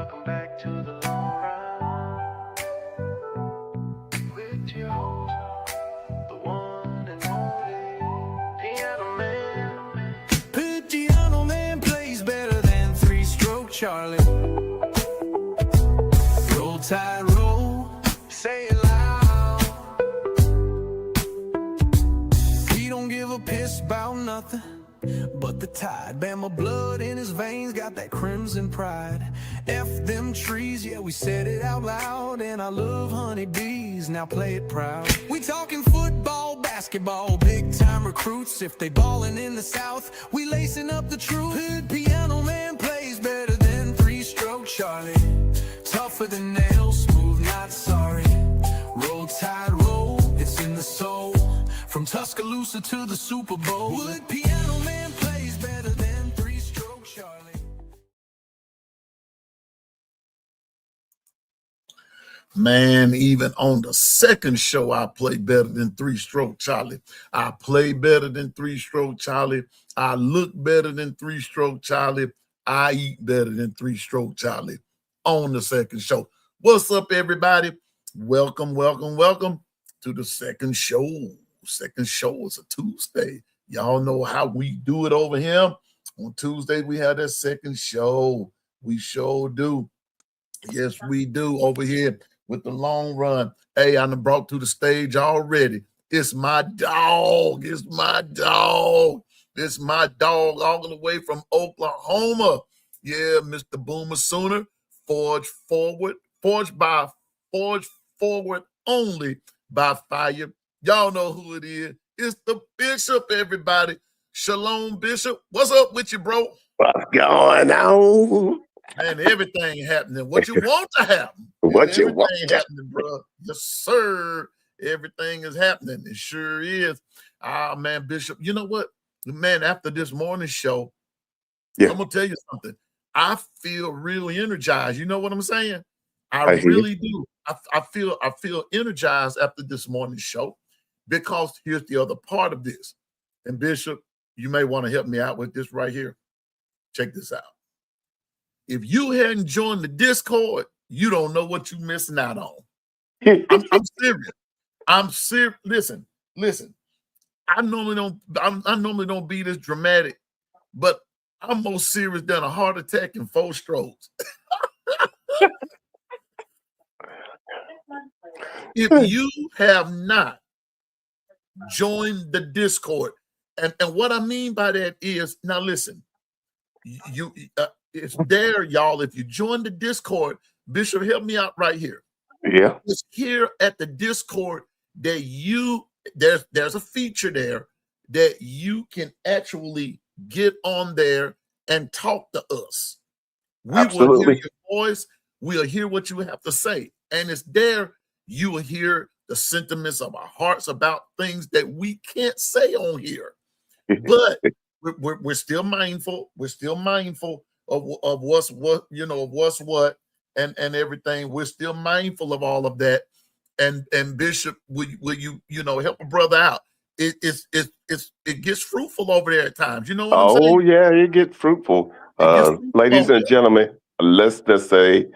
welcome back to the long run. With you, the one and only Piano Man. Piano Man plays better than three-stroke Charlie. Roll tide, roll, say it loud. He don't give a piss about nothing but the tide. Bama blood in his veins, got that crimson pride. F them trees, yeah, we said it out loud. And I love honeybees, now play it proud. We talking football, basketball, big time recruits. If they ballin' in the South, we lacing up the truth. Hood Piano Man plays better than three-stroke Charlie. Tougher than nails, smooth, not sorry. Roll tide, roll, it's in the soul. From Tuscaloosa to the Super Bowl. Wood Piano Man plays better than three-stroke Charlie. Man, even on the second show, I play better than three-stroke Charlie. I play better than three-stroke Charlie. I look better than three-stroke Charlie. I eat better than three-stroke Charlie on the second show. What's up, everybody? Welcome, welcome, welcome to the second show. Second show is a Tuesday. Y'all know how we do it over here. On Tuesday, we have that second show. We sure do. Yes, we do over here with the long run. Hey, I'm brought to the stage already. It's my dog. It's my dog. It's my dog all the way from Oklahoma. Yeah, Mr. Boomer Sooner. Forge forward only by fire. Y'all know who it is. It's the Bishop, everybody. Shalom, Bishop. What's up with you, bro? What's going on? Man, everything happening. What you want to happen. What you want to happening, bro. Yes, sir. Everything is happening. It sure is. Ah, man, Bishop. You know what? Man, after this morning show, I'm going to tell you something. I feel really energized. You know what I'm saying? I really do. I feel energized after this morning's show. Because here's the other part of this. And Bishop, you may want to help me out with this right here. Check this out. If you hadn't joined the Discord, you don't know what you're missing out on. I'm serious. I'm serious. Listen. I normally don't be this dramatic, but I'm more serious than a heart attack and 4 strokes. If you have not join the Discord, and what I mean by that is, now listen, it's there, y'all. If you join the Discord, Bishop, help me out right here. Yeah, it's here at the Discord that there's a feature there that you can actually get on there and talk to us. We will hear your voice. We'll hear what you have to say, and it's there. You will hear the sentiments of our hearts about things that we can't say on here, but we're still mindful. We're still mindful of what's what, of what's what, and everything. We're still mindful of all of that. And Bishop, will you help a brother out? It gets fruitful over there at times. You know what I'm saying? Oh yeah, it gets fruitful. Ladies and gentlemen, let's just say,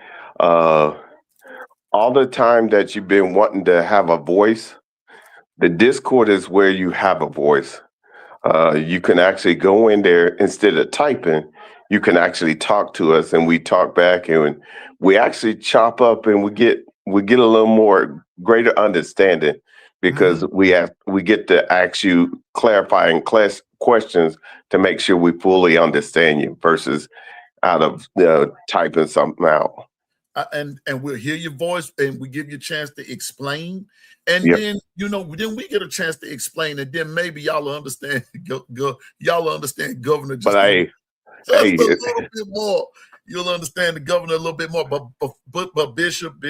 all the time that you've been wanting to have a voice, the Discord is where you have a voice. You can actually go in there instead of typing. You can actually talk to us, and we talk back, and we actually chop up, and we get a little more greater understanding because we get to ask you clarifying questions to make sure we fully understand you versus out of typing something out. And we'll hear your voice, and we give you a chance to explain, and then then we get a chance to explain, and then maybe y'all will understand. Y'all understand Governor just a little bit more. You'll understand the governor a little bit more. But Bishop.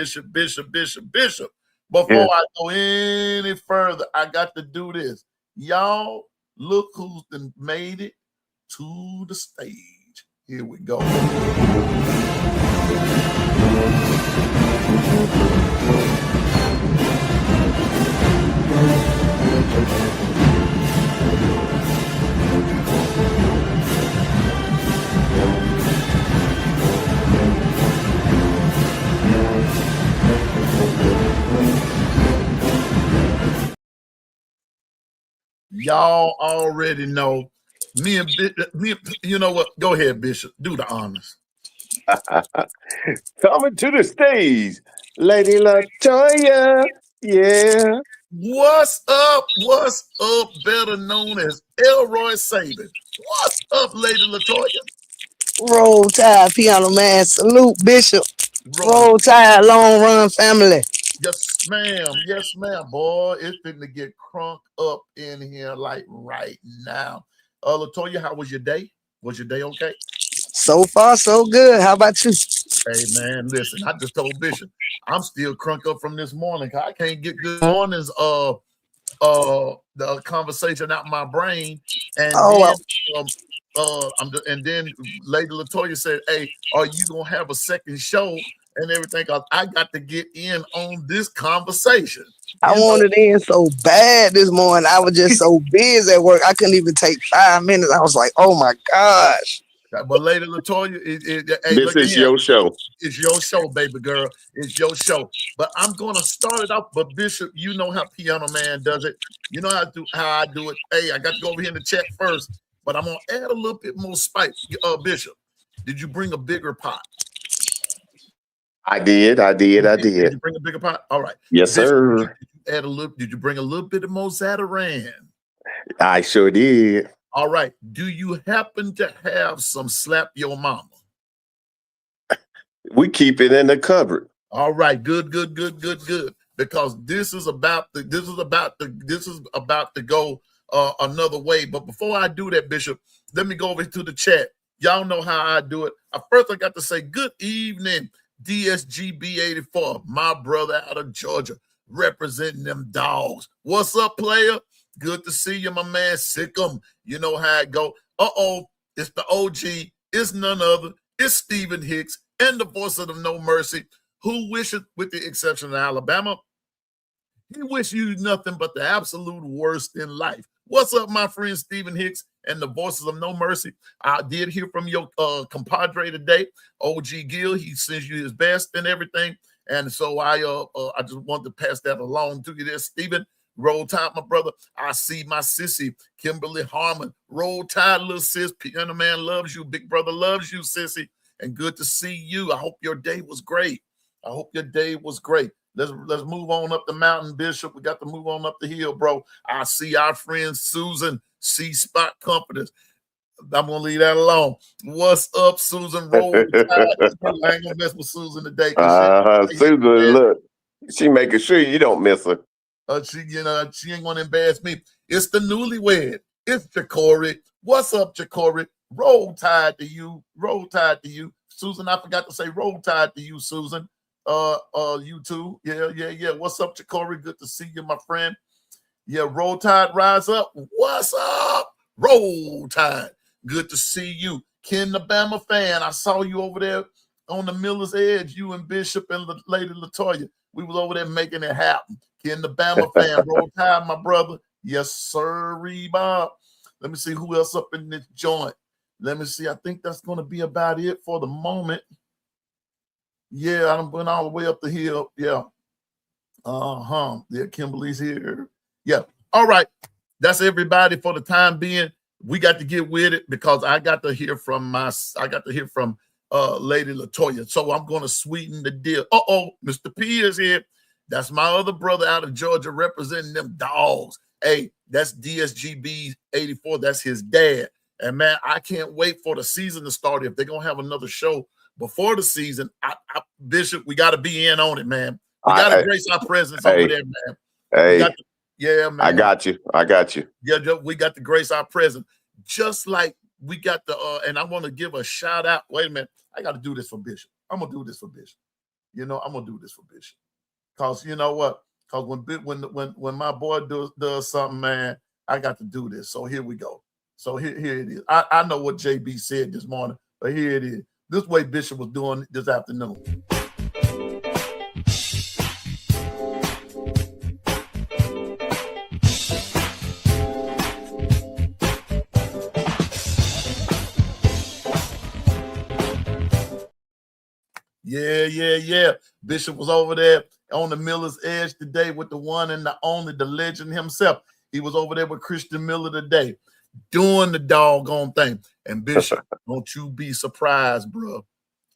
Before I go any further, I got to do this. Y'all, look who's made it to the stage. Here we go. Y'all already know. You know what? Go ahead, Bishop. Do the honors. Coming to the stage, Lady Latoya. Yeah. What's up? What's up? Better known as Elroy Saban. What's up, Lady Latoya? Roll Tide, Piano Man. Salute, Bishop. Roll. Roll Tide, Long Run family. Yes, ma'am. Yes, ma'am. Boy, it's fitting to get crunk up in here like right now. Latoya, how was your day? Was your day okay? So far, so good. How about you? Hey, man, listen, I just told Bishop, I'm still crunk up from this morning. I can't get good mornings the conversation out my brain. And Oh, then and then Lady Latoya said, "Hey, are you gonna have a second show and everything? 'Cause I got to get in on this conversation." I You know, wanted in so bad this morning. I was just so busy at work. I couldn't even take 5 minutes. I was like, oh my gosh. but Lady Latoya, hey, This look at is here. your show. It's your show, baby girl. It's your show. But I'm gonna start it off. But Bishop, you know how Piano Man does it. You know how I do it. Hey, I got to go over here in the chat first, but I'm gonna add a little bit more spice. Bishop, did you bring a bigger pot? I did. Did you bring a bigger pot? All right. Yes, Bishop, sir. did you bring a little bit of Mozataran? I sure did. All right. Do you happen to have some Slap Your Mama? We keep it in the cupboard. All right, good. Because this is about to go another way. But before I do that, Bishop, let me go over to the chat. Y'all know how I do it. First, I got to say good evening, DSGB84, my brother out of Georgia, representing them dogs. What's up, player? Good to see you, my man. Sick'em. You know how it go. It's the OG. It's none other. It's Stephen Hicks and the voice of the No Mercy, who wishes, with the exception of Alabama, he wish you nothing but the absolute worst in life. What's up, my friend Stephen Hicks and the voices of No Mercy? I did hear from your compadre today, OG Gill. He sends you his best and everything. And so I just wanted to pass that along to you there, Stephen. Roll Tide, my brother. I see my sissy, Kimberly Harmon. Roll Tide, little sis. Piano Man loves you. Big brother loves you, sissy. And good to see you. I hope your day was great. Let's move on up the mountain, Bishop. We got to move on up the hill, bro. I see our friend Susan, C Spot Comforters. I'm gonna leave that alone. What's up, Susan? Roll Tide. I ain't gonna mess with Susan today. Susan, look, she making sure you don't miss her. She ain't gonna embarrass me. It's the newlywed. It's Jacory. What's up, Jacory? Roll Tide to you. Roll Tide to you. Susan, I forgot to say roll tide to you, Susan. You too. Yeah. What's up, Jacory? Good to see you, my friend. Yeah, Roll Tide, rise up. What's up? Roll Tide. Good to see you. Ken the Bama fan. I saw you over there on the Miller's Edge, you and Bishop and Lady Latoya. We was over there making it happen. Ken the Bama fan. Roll Tide, my brother. Yes, sir, Bob. Let me see who else up in this joint. Let me see. I think that's going to be about it for the moment. Yeah, I went all the way up the hill. Yeah. Yeah, Kimberly's here. Yeah. All right. That's everybody for the time being. We got to get with it because I got to hear from Lady Latoya. So I'm going to sweeten the deal. Mr. P is here. That's my other brother out of Georgia representing them dogs. Hey, that's DSGB 84. That's his dad. And man, I can't wait for the season to start. If they're going to have another show before the season, Bishop, we got to be in on it, man. We got to grace our presence over there, man. Hey, man. I got you. Yeah, we got to grace our presence. Just like we got the, and I want to give a shout out. Wait a minute. I got to do this for Bishop. I'm going to do this for Bishop. I'm going to do this for Bishop. Because you know what? Because when my boy does something, man, I got to do this. So here we go. So here it is. I know what JB said this morning, but here it is. This way Bishop was doing this afternoon. Yeah. Bishop was over there on the Miller's Edge today with the one and the only, the legend himself. He was over there with Christian Miller today, doing the doggone thing. And Bishop, don't you be surprised, bro.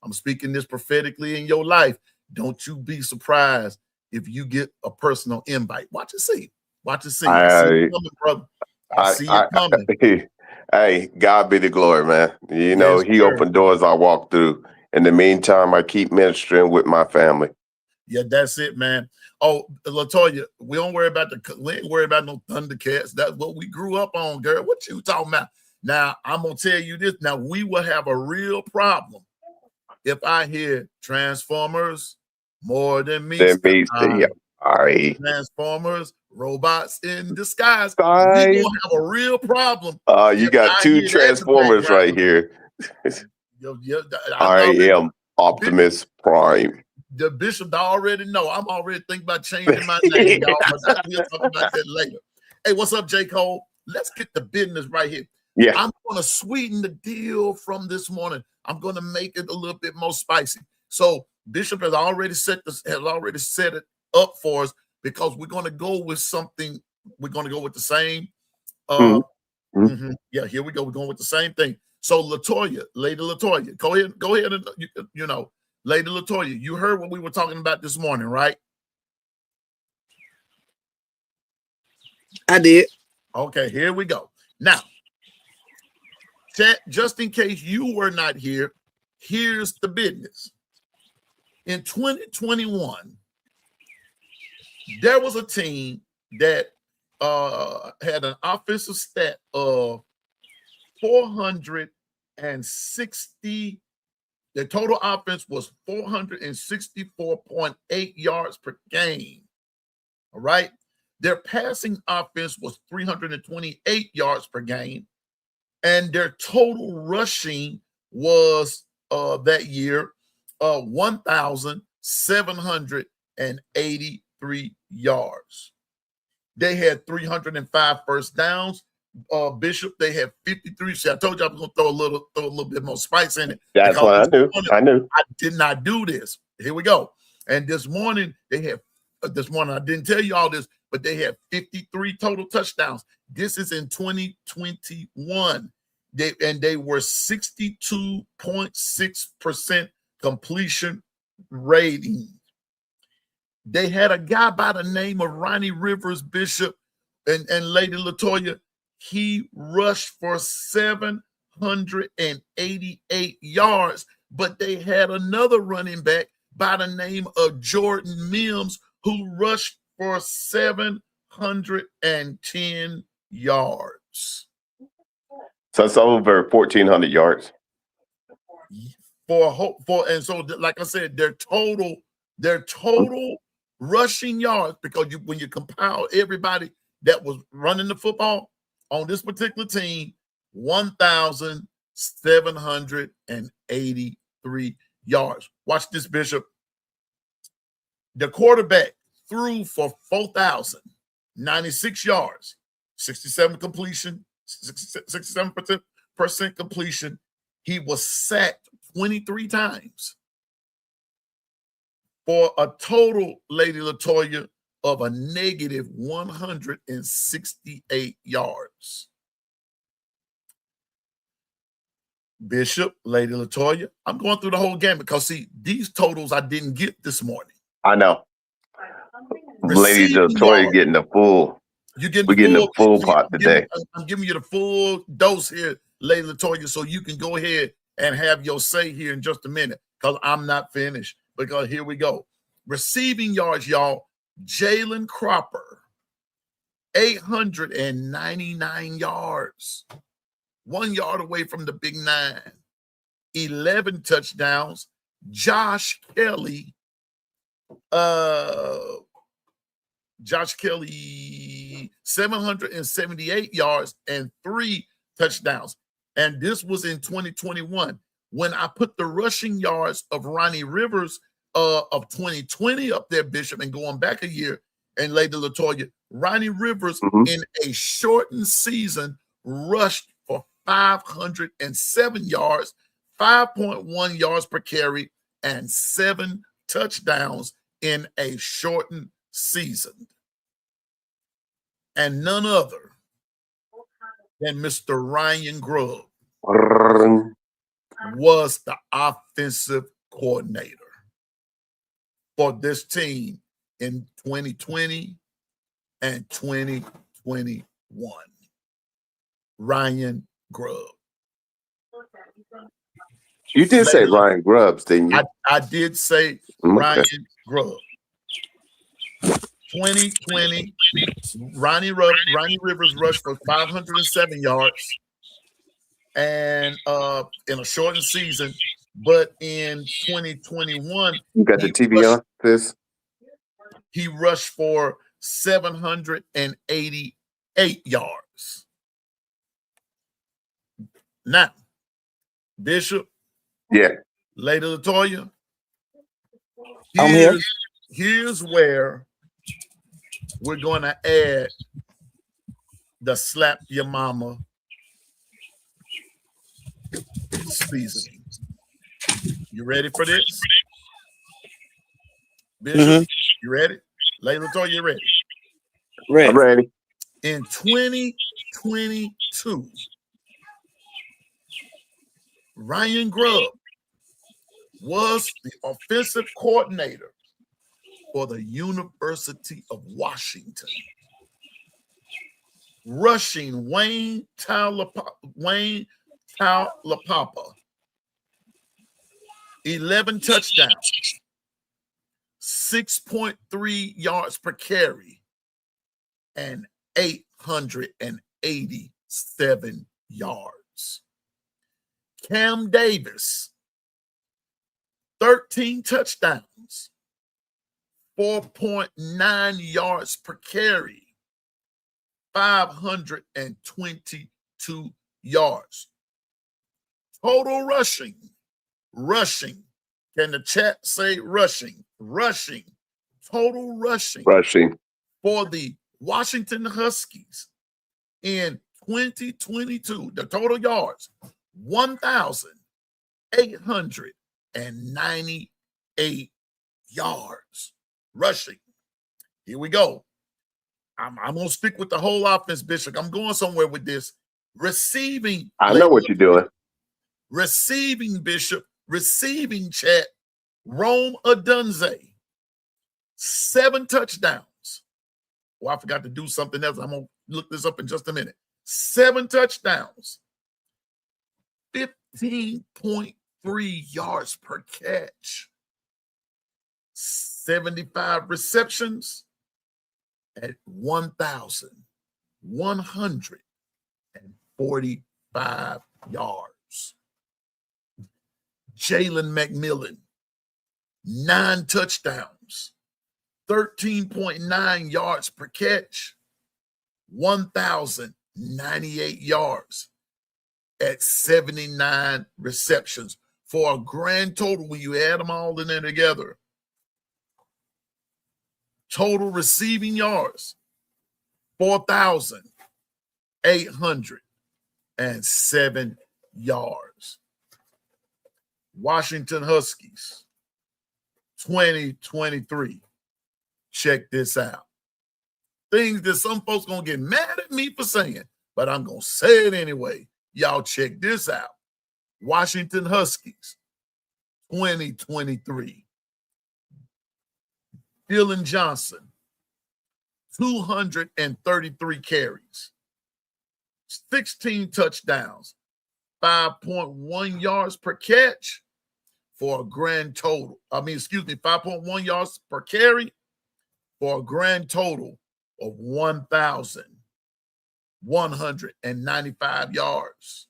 I'm speaking this prophetically in your life. Don't you be surprised if you get a personal invite. Watch and see. Watch and see. I see it coming, brother. I see it coming. Hey, God be the glory, man. You know, Yes, he sir. opened doors I walk through. In the meantime, I keep ministering with my family. Yeah, that's it, man. Oh, Latoya, we ain't worry about no Thundercats. That's what we grew up on, girl. What you talking about? Now, I'm gonna tell you this. Now, we will have a real problem if I hear Transformers, More Than Meets the Eye, All right. Transformers, Robots in Disguise. We're gonna have a real problem. You got two Transformers right here. I am Optimus Prime. The Bishop already know. I'm already thinking about changing my name, y'all, but we'll talk about that later. Hey, what's up, J. Cole? Let's get the business right here. Yeah. I'm going to sweeten the deal from this morning. I'm going to make it a little bit more spicy. So Bishop has already set it up for us because we're going to go with something. We're going to go with the same. Yeah, here we go. We're going with the same thing. So Latoya, Lady Latoya, go ahead and you know, Lady Latoya, you heard what we were talking about this morning, right? I did. Okay, here we go. Now, chat, just in case you were not here, here's the business. In 2021, there was a team that had an offensive stat of 460. The total offense was 464.8 yards per game. All right. Their passing offense was 328 yards per game. And their total rushing was that year 1,783 yards. They had 305 first downs. Bishop, they had 53. See, I told you I was going to throw a little bit more spice in it. That's what I knew. I knew. I did not do this. Here we go. And this morning they had. This morning I didn't tell you all this, but they had 53 total touchdowns. This is in 2021. They were 62.6% completion rating. They had a guy by the name of Ronnie Rivers, Bishop, and Lady Latoya. He rushed for 788 yards, but they had another running back by the name of Jordan Mims who rushed for 710 yards. So it's over 1,400 yards. And so, like I said, their total rushing yards, because when you compile everybody that was running the football on this particular team, 1,783 yards. Watch this, Bishop. The quarterback threw for 4,096 yards, 67% completion. He was sacked 23 times for a total, Lady Latoya, of a negative 168 yards. Bishop, Lady Latoya, I'm going through the whole game because, see, these totals I didn't get this morning. I know. Lady Latoya getting the full. We're getting the full pot today. I'm giving you the full dose here, Lady Latoya, so you can go ahead and have your say here in just a minute because I'm not finished. Because here we go. Receiving yards, y'all. Jalen Cropper, 899 yards. 1 yard away from the big 9. 11 touchdowns. Josh Kelly, 778 yards and 3 touchdowns. And this was in 2021. When I put the rushing yards of Ronnie Rivers of 2020 up there, Bishop, and going back a year, and Lady Latoya, Ronnie Rivers in a shortened season rushed for 507 yards, 5.1 yards per carry, and 7 touchdowns in a shortened season. and none other than Mr. Ryan Grubb was the offensive coordinator for this team in 2020 and 2021. Ryan Grubb. You did say Ryan Grubbs, didn't you? I did say Ryan Grubb. 2020, Ronnie Rivers rushed for 507 yards and in a shortened season. But in 2021, you got the TV on this? He rushed for 788 yards. Now, Bishop, yeah, Lady Latoya, I'm here. Here's where we're going to add the slap your mama seasoning. You ready for this? Bishop, you ready? Lady Latoya, you ready? Ready. I'm ready. In 2022, Ryan Grubb was the offensive coordinator for the University of Washington, rushing Wayne Taulapapa 11 touchdowns, 6.3 yards per carry, and 887 yards. Cam Davis, 13 touchdowns, 4.9 yards per carry, 522 yards. Total rushing. Can the chat say rushing? Total rushing for the Washington Huskies in 2022. The total yards, 1,898 yards rushing. Here we go. I'm going to stick with the whole offense, Bishop. I'm going somewhere with this. Receiving. I know what you're doing. Receiving, Bishop. Receiving, chat. Rome Odunze. 7 touchdowns. Oh, I forgot to do something else. I'm going to look this up in just a minute. 7 touchdowns. 15.3 yards per catch. 75 receptions at 1,145 yards. Jalen McMillan, 9 touchdowns, 13.9 yards per catch, 1,098 yards at 79 receptions for a grand total, when you add them all in there together, total receiving yards, 4,807 yards. Washington Huskies, 2023. Check this out. Things that some folks going to get mad at me for saying, but I'm going to say it anyway. Y'all check this out. Washington Huskies, 2023. Dylan Johnson, 233 carries, 16 touchdowns, 5.1 yards per catch for a grand total. 5.1 yards per carry for a grand total of 1,195 yards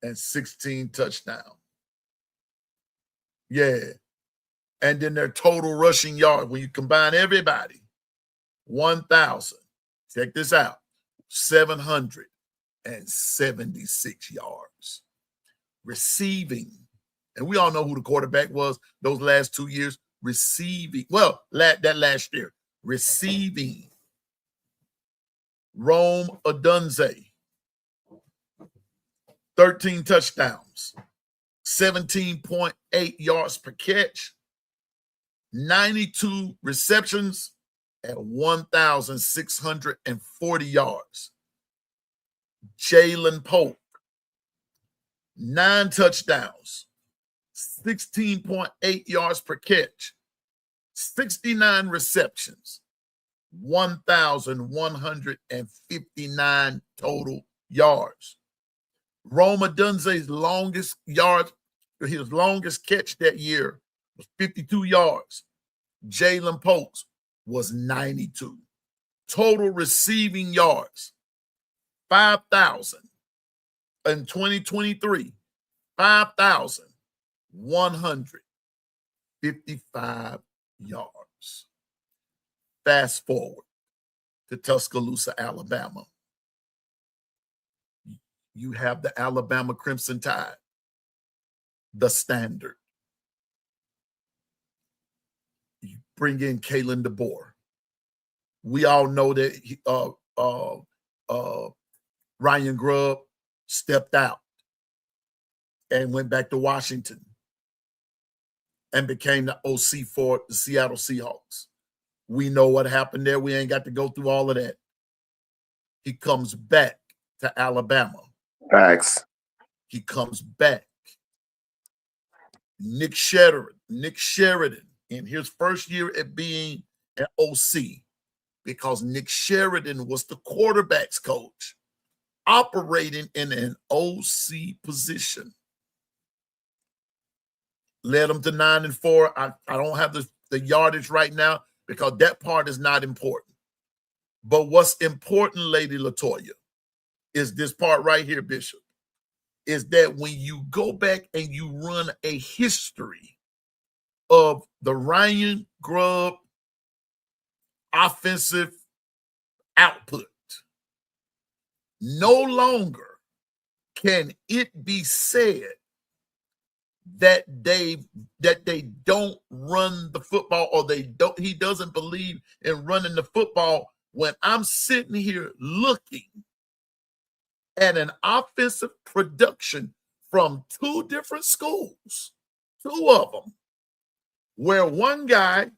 and 16 touchdowns. Yeah. And then their total rushing yard, when you combine everybody, 1,000. Check this out, 776 yards. Receiving, and we all know who the quarterback was those last 2 years. Receiving, that last year. Receiving, Rome Odunze, 13 touchdowns, 17.8 yards per catch, 92 receptions at 1,640 yards. Jalen Polk, 9 touchdowns, 16.8 yards per catch, 69 receptions, 1,159 total yards. Roma Dunze's longest catch that year was 52 yards. Jalen Polk's was 92. Total receiving yards, 5,000. In 2023, 5,155 yards. Fast forward to Tuscaloosa, Alabama. You have the Alabama Crimson Tide, the standard. You bring in Kalen DeBoer. We all know that Ryan Grubb stepped out and went back to Washington and became the OC for the Seattle Seahawks. We know what happened there. We ain't got to go through all of that. He comes back to Alabama. Facts. He comes back. Nick Sheridan in his first year at being an OC, because Nick Sheridan was the quarterback's coach, operating in an OC position. Led them to 9-4. I don't have the yardage right now because that part is not important. But what's important, Lady Latoya, is this part right here, Bishop, is that when you go back and you run a history of the Ryan Grubb offensive output, no longer can it be said that they don't run the football, or he doesn't believe in running the football, when I'm sitting here looking at an offensive production from 2 different schools, 2 of them, where one guy,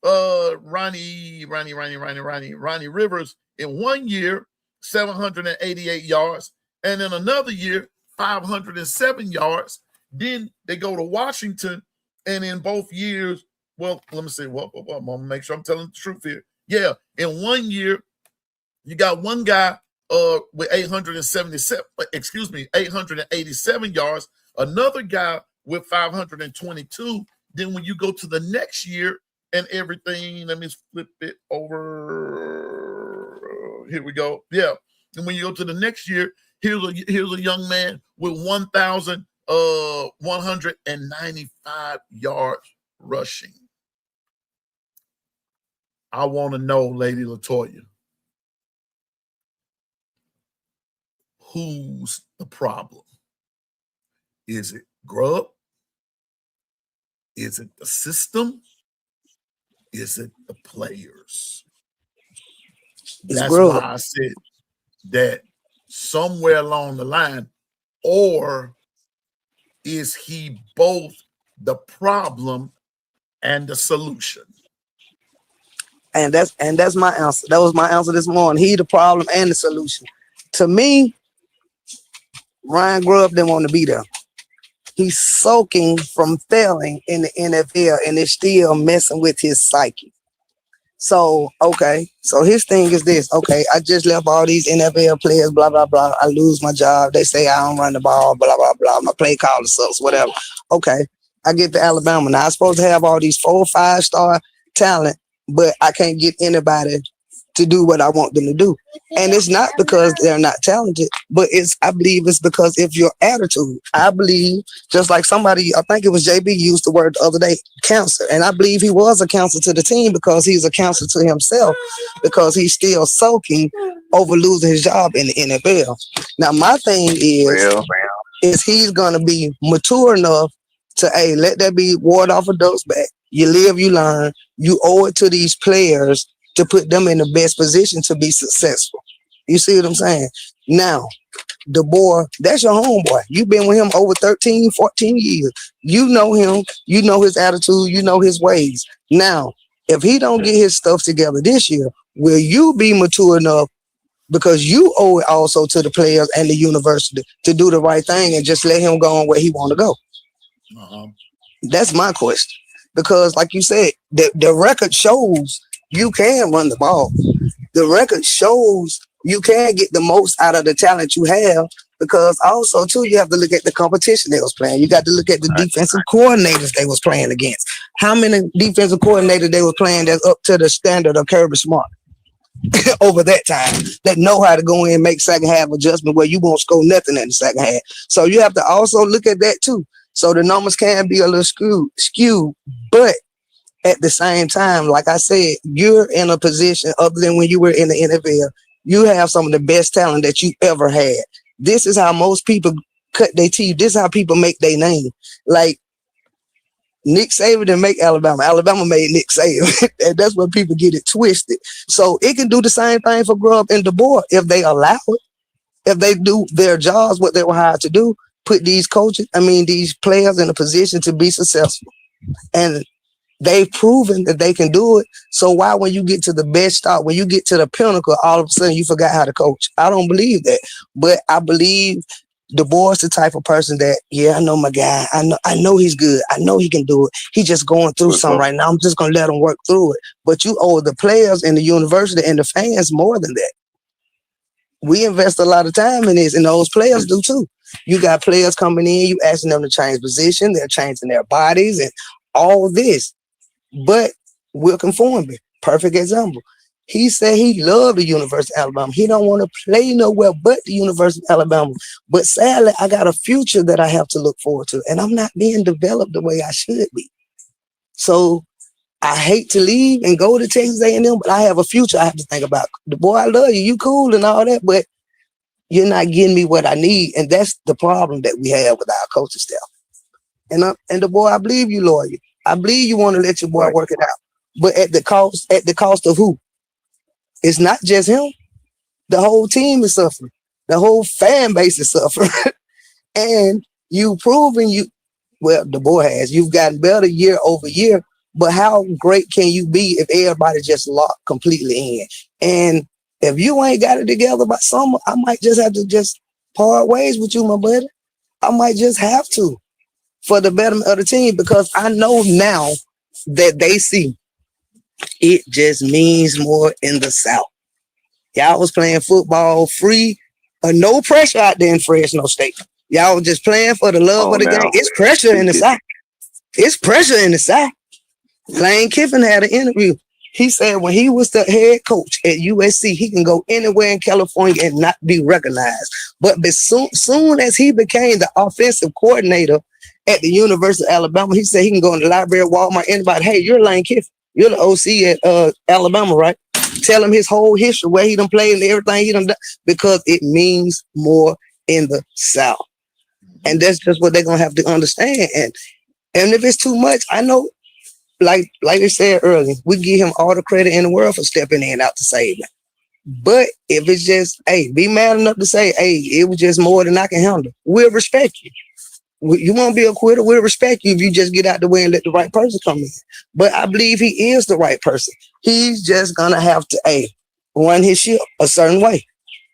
Ronnie Rivers, in 1 year, 788 yards, and in another year, 507 yards. Then they go to Washington, and in both years, well, let me see. I'm gonna make sure I'm telling the truth here. Yeah, in 1 year, you got one guy with 887 yards, another guy with 522. Then when you go to the next year and everything, let me flip it over. Here we go. Yeah, and when you go to the next year, here's a young man with 1,195 yards rushing. I want to know, Lady Latoya, who's the problem? Is it Grubb? Is it the system? Is it the players? That's why I said that somewhere along the line, or is he both the problem and the solution? And that's my answer. That was my answer this morning. He the problem and the solution. To me, Ryan Grubb didn't want to be there. He's soaking from failing in the NFL, and it's still messing with his psyche. So, okay. So his thing is this. Okay, I just left all these NFL players, blah, blah, blah. I lose my job. They say I don't run the ball, blah, blah, blah. My play caller sucks, whatever. Okay, I get to Alabama. Now I'm supposed to have all these 4 or 5-star talent, but I can't get anybody to do what I want them to do. And it's not because they're not talented, but I believe it's because of your attitude. I believe, just like somebody, I think it was JB used the word the other day, cancer. And I believe he was a cancer to the team because he's a cancer to himself, because he's still soaking over losing his job in the NFL. Now, my thing is he's going to be mature enough to, let that be ward off a duck's back. You live, you learn. You owe it to these players to put them in the best position to be successful. You see what I'm saying? Now, DeBoer, that's your homeboy. You've been with him over 13, 14 years. You know him. You know his attitude. You know his ways. Now, If he don't get his stuff together this year, will you be mature enough, because you owe it also to the players and the university, to do the right thing and just let him go on where he want to go? That's my question. Because like you said, the record shows you can run the ball. The record shows you can get the most out of the talent you have, because also too, you have to look at the competition they was playing. You got to look at the defensive coordinators they was playing against. How many defensive coordinators they were playing that's up to the standard of Kirby Smart over that time, that know how to go in and make second half adjustment where you won't score nothing in the second half. So you have to also look at that too. So the numbers can be a little skewed, but at the same time, like I said, you're in a position, other than when you were in the NFL, you have some of the best talent that you ever had. This is how most people cut their teeth. This is how people make their name. Like Nick Saban didn't make Alabama. Alabama made Nick Saban. And that's where people get it twisted. So it can do the same thing for Grubb and DeBoer if they allow it. If they do their jobs, what they were hired to do, put these these players in a position to be successful. And they've proven that they can do it. So why, when you get to the best start, when you get to the pinnacle, all of a sudden you forgot how to coach? I don't believe that. But I believe DeBoer's the type of person that, I know my guy. I know he's good. I know he can do it. He's just going through something right now. I'm just going to let him work through it. But you owe the players and the university and the fans more than that. We invest a lot of time in this, and those players do too. You got players coming in, you asking them to change position, they're changing their bodies and all this. But we're conforming. Perfect example. He said he loved the University of Alabama. He don't want to play nowhere but the University of Alabama. But sadly, I got a future that I have to look forward to, and I'm not being developed the way I should be. So I hate to leave and go to Texas A&M, but I have a future I have to think about. The boy, I love you. You cool and all that, but you're not getting me what I need. And that's the problem that we have with our coaching staff. And the boy, I believe you, lawyer. I believe you want to let your boy work it out. But at the cost of who? It's not just him. The whole team is suffering. The whole fan base is suffering. And you've proven the boy has. You've gotten better year over year. But how great can you be if everybody just locked completely in? And if you ain't got it together by summer, I might just have to just part ways with you, my buddy. I might just have to, for the betterment of the team, because I know now that they see it just means more in the South. Y'all was playing football free, no pressure out there in Fresno State. Y'all was just playing for the love of the game. It's pressure in the South. It's pressure in the South. Lane Kiffin had an interview. He said when he was the head coach at USC, he can go anywhere in California and not be recognized. But soon as he became the offensive coordinator at the University of Alabama, he said he can go in the library, Walmart, anybody. Hey, you're Lane Kiffin. You're the OC at Alabama, right? Tell him his whole history, where he done played and everything he done done, because it means more in the South. And that's just what they're going to have to understand. And if it's too much, I know, like I said earlier, we give him all the credit in the world for stepping in out to save him. But if it's just, be mad enough to say, it was just more than I can handle, we'll respect you. You won't be a quitter. We'll respect you if you just get out the way and let the right person come in. But I believe he is the right person. He's just going to have to, run his ship a certain way.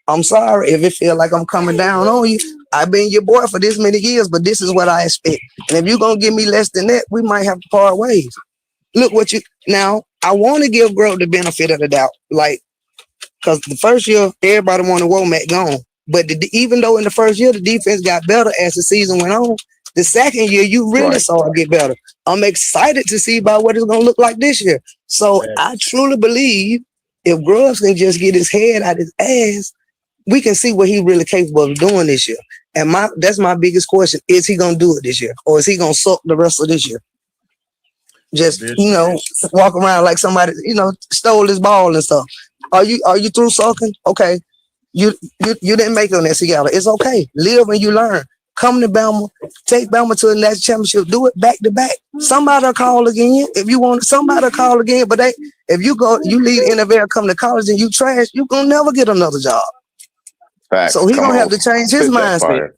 I'm sorry if it feel like I'm coming down on you. I've been your boy for this many years, but this is what I expect. And if you're going to give me less than that, we might have to part ways. Look now, I want to give Grove the benefit of the doubt. Because the first year, everybody wanted Womack gone. But even though in the first year, the defense got better as the season went on, the second year, you really saw it get better. I'm excited to see about what it's going to look like this year. So I truly believe if Grubbs can just get his head out his ass, we can see what he's really capable of doing this year. And that's my biggest question. Is he going to do it this year? Or is he going to suck the rest of this year? Just, walk around like somebody, stole his ball and stuff. Are you through sucking? Okay. You didn't make it on that Seattle. It's okay. Live and you learn. Come to Bama, take Bama to the national championship. Do it back to back. Somebody will call again if you want. Somebody will call again. But if you leave NFL, come to college and you trash, you gonna never get another job. Facts. So he gonna have to change his mindset.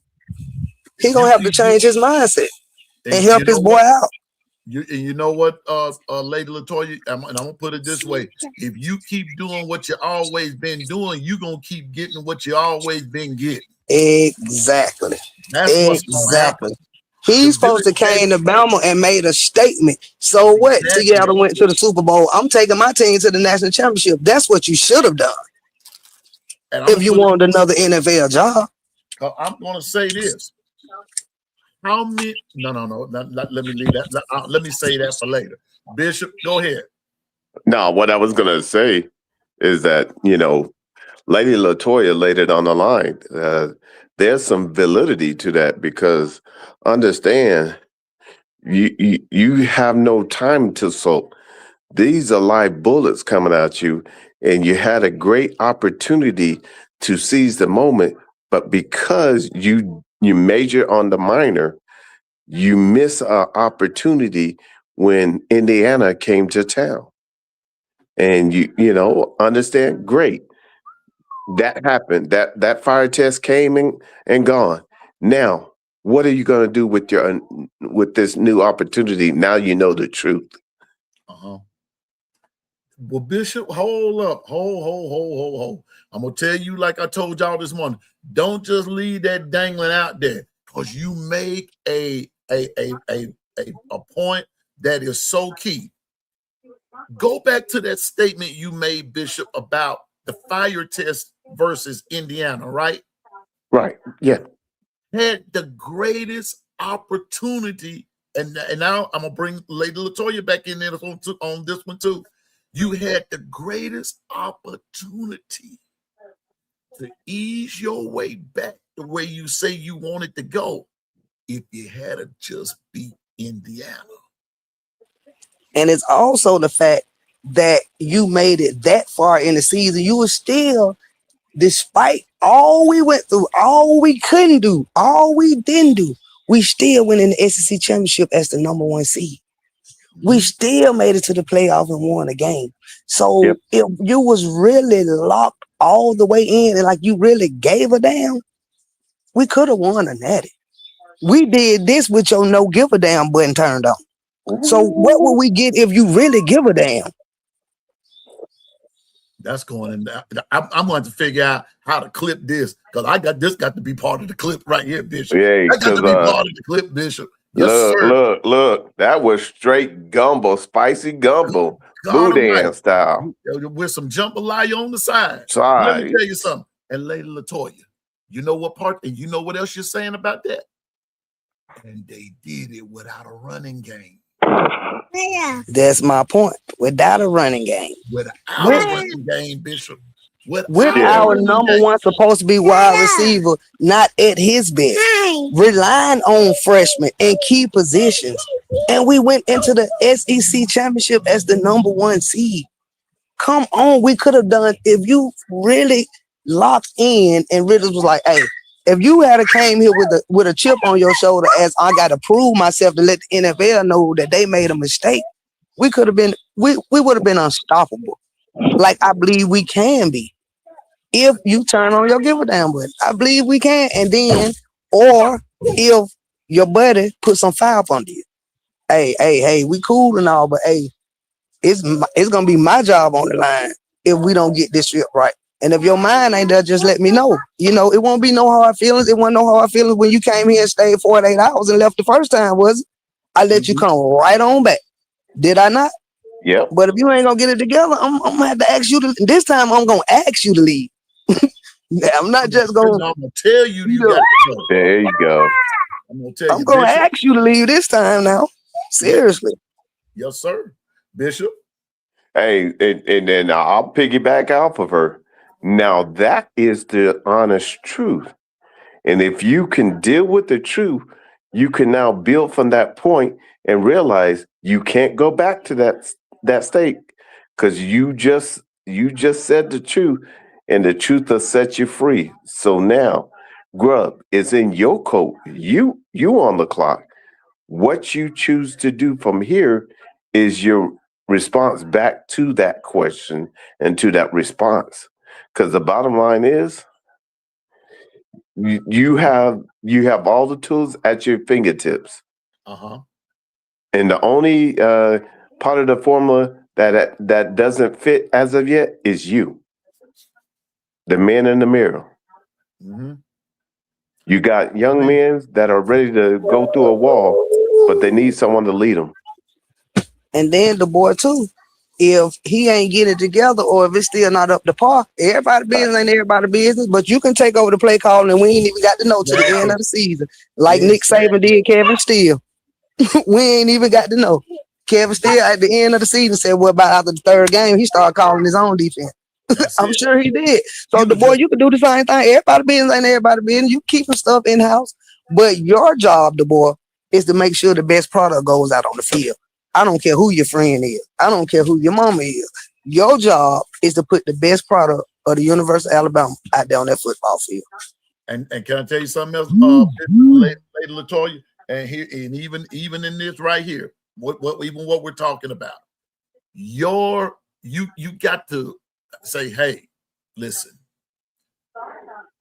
He gonna have to change his mindset and help his boy out. You know what, Lady Latoya, and I'm gonna put it this way: if you keep doing what you always been doing, you gonna keep getting what you always been getting. Exactly. That's what's gonna happen. Exactly. He's supposed to came to Bama and made a statement. So what? Exactly. Seattle went to the Super Bowl. I'm taking my team to the national championship. That's what you should have done if you wanted another NFL job. I'm gonna say this. How many? No. Let me leave that. Let me say that for later. Bishop, go ahead. No, what I was gonna say is that, Lady Latoya laid it on the line. There's some validity to that because understand you have no time to sulk. These are live bullets coming at you, and you had a great opportunity to seize the moment, but because you major on the minor, you miss an opportunity when Indiana came to town. And understand, great. That happened. That fire test came and gone. Now, what are you going to do with this new opportunity? Now you know the truth. Uh-huh. Well, Bishop, hold up. Hold. I'm gonna tell you, like I told y'all this morning, don't just leave that dangling out there, because you make a point that is so key. Go back to that statement you made, Bishop, about the fire test versus Indiana, right? Right. Yeah. Had the greatest opportunity, and now I'm gonna bring Lady Latoya back in there on this one too. You had the greatest opportunity to ease your way back the way you say you wanted to go if you had to just beat Indiana. And it's also the fact that you made it that far in the season. You were still, despite all we went through, all we couldn't do, all we didn't do, we still went in the SEC championship as the number 1 seed. We still made it to the playoff and won a game. So if you was really locked all the way in and like you really gave a damn, we could have won a natty. We did this with your no give a damn button turned on. So what will we get if you really give a damn? That's going in there. I'm going to figure out how to clip this, because I got this got to be part of the clip right here, Bishop. Yeah, that got to be part of the clip, Bishop. Yes, look. That was straight gumbo, spicy gumbo, boudin style. With some jambalaya on the side. Let me tell you something. And Lady Latoya, you know what part, and you know what else you're saying about that? And they did it without a running game. That's my point. Without a running game. Without a running game, Bishop. With our number 1 supposed to be wide receiver, not at his best, relying on freshmen and key positions. And we went into the SEC championship as the number 1 seed. Come on, we could have done, if you really locked in and really was like, hey, if you had came here with a chip on your shoulder as I got to prove myself to let the NFL know that they made a mistake, we could have been, we would have been unstoppable. Like I believe we can be. If you turn on your give a damn button, I believe we can. And then, or if your buddy put some fire up under you, hey, we cool and all, but hey, it's gonna be my job on the line if we don't get this trip right. And if your mind ain't there, just let me know. It won't be no hard feelings. It wasn't no hard feelings when you came here and stayed 48 hours and left the first time, was it? I let you come right on back. Did I not? Yeah. But if you ain't gonna get it together, I'm gonna have to ask you to. This time, I'm gonna ask you to leave. I'm not just gonna. I'm gonna tell you. There you go. I'm gonna ask you to leave this time now. Seriously. Yes, sir, Bishop. Hey, and then I'll piggyback off of her. Now that is the honest truth. And if you can deal with the truth, you can now build from that point and realize you can't go back to that state, because you just said the truth, and the truth will set you free. So now, Grub is in your coat. You on the clock. What you choose to do from here is your response back to that question and to that response. Because the bottom line is, you have all the tools at your fingertips. And the only part of the formula that doesn't fit as of yet is you, the man in the mirror. Mm-hmm. You got young men that are ready to go through a wall, but they need someone to lead them. And then the boy too, if he ain't getting it together or if it's still not up to par, everybody business ain't everybody business, but you can take over the play call and we ain't even got to know to the end of the season. Like Nick Saban did Kevin Steele. We ain't even got to know. Kevin Steele at the end of the season said, well, about after the third game, he started calling his own defense. I'm sure he did. So the boy, you can do the same thing. Everybody business ain't everybody business. You keeping stuff in-house, but your job, the boy, is to make sure the best product goes out on the field. I don't care who your friend is. I don't care who your mama is. Your job is to put the best product of the University of Alabama out there on that football field. And can I tell you something else, Lady Latoya? And here, and even in this right here, what we're talking about, you got to say, hey, listen,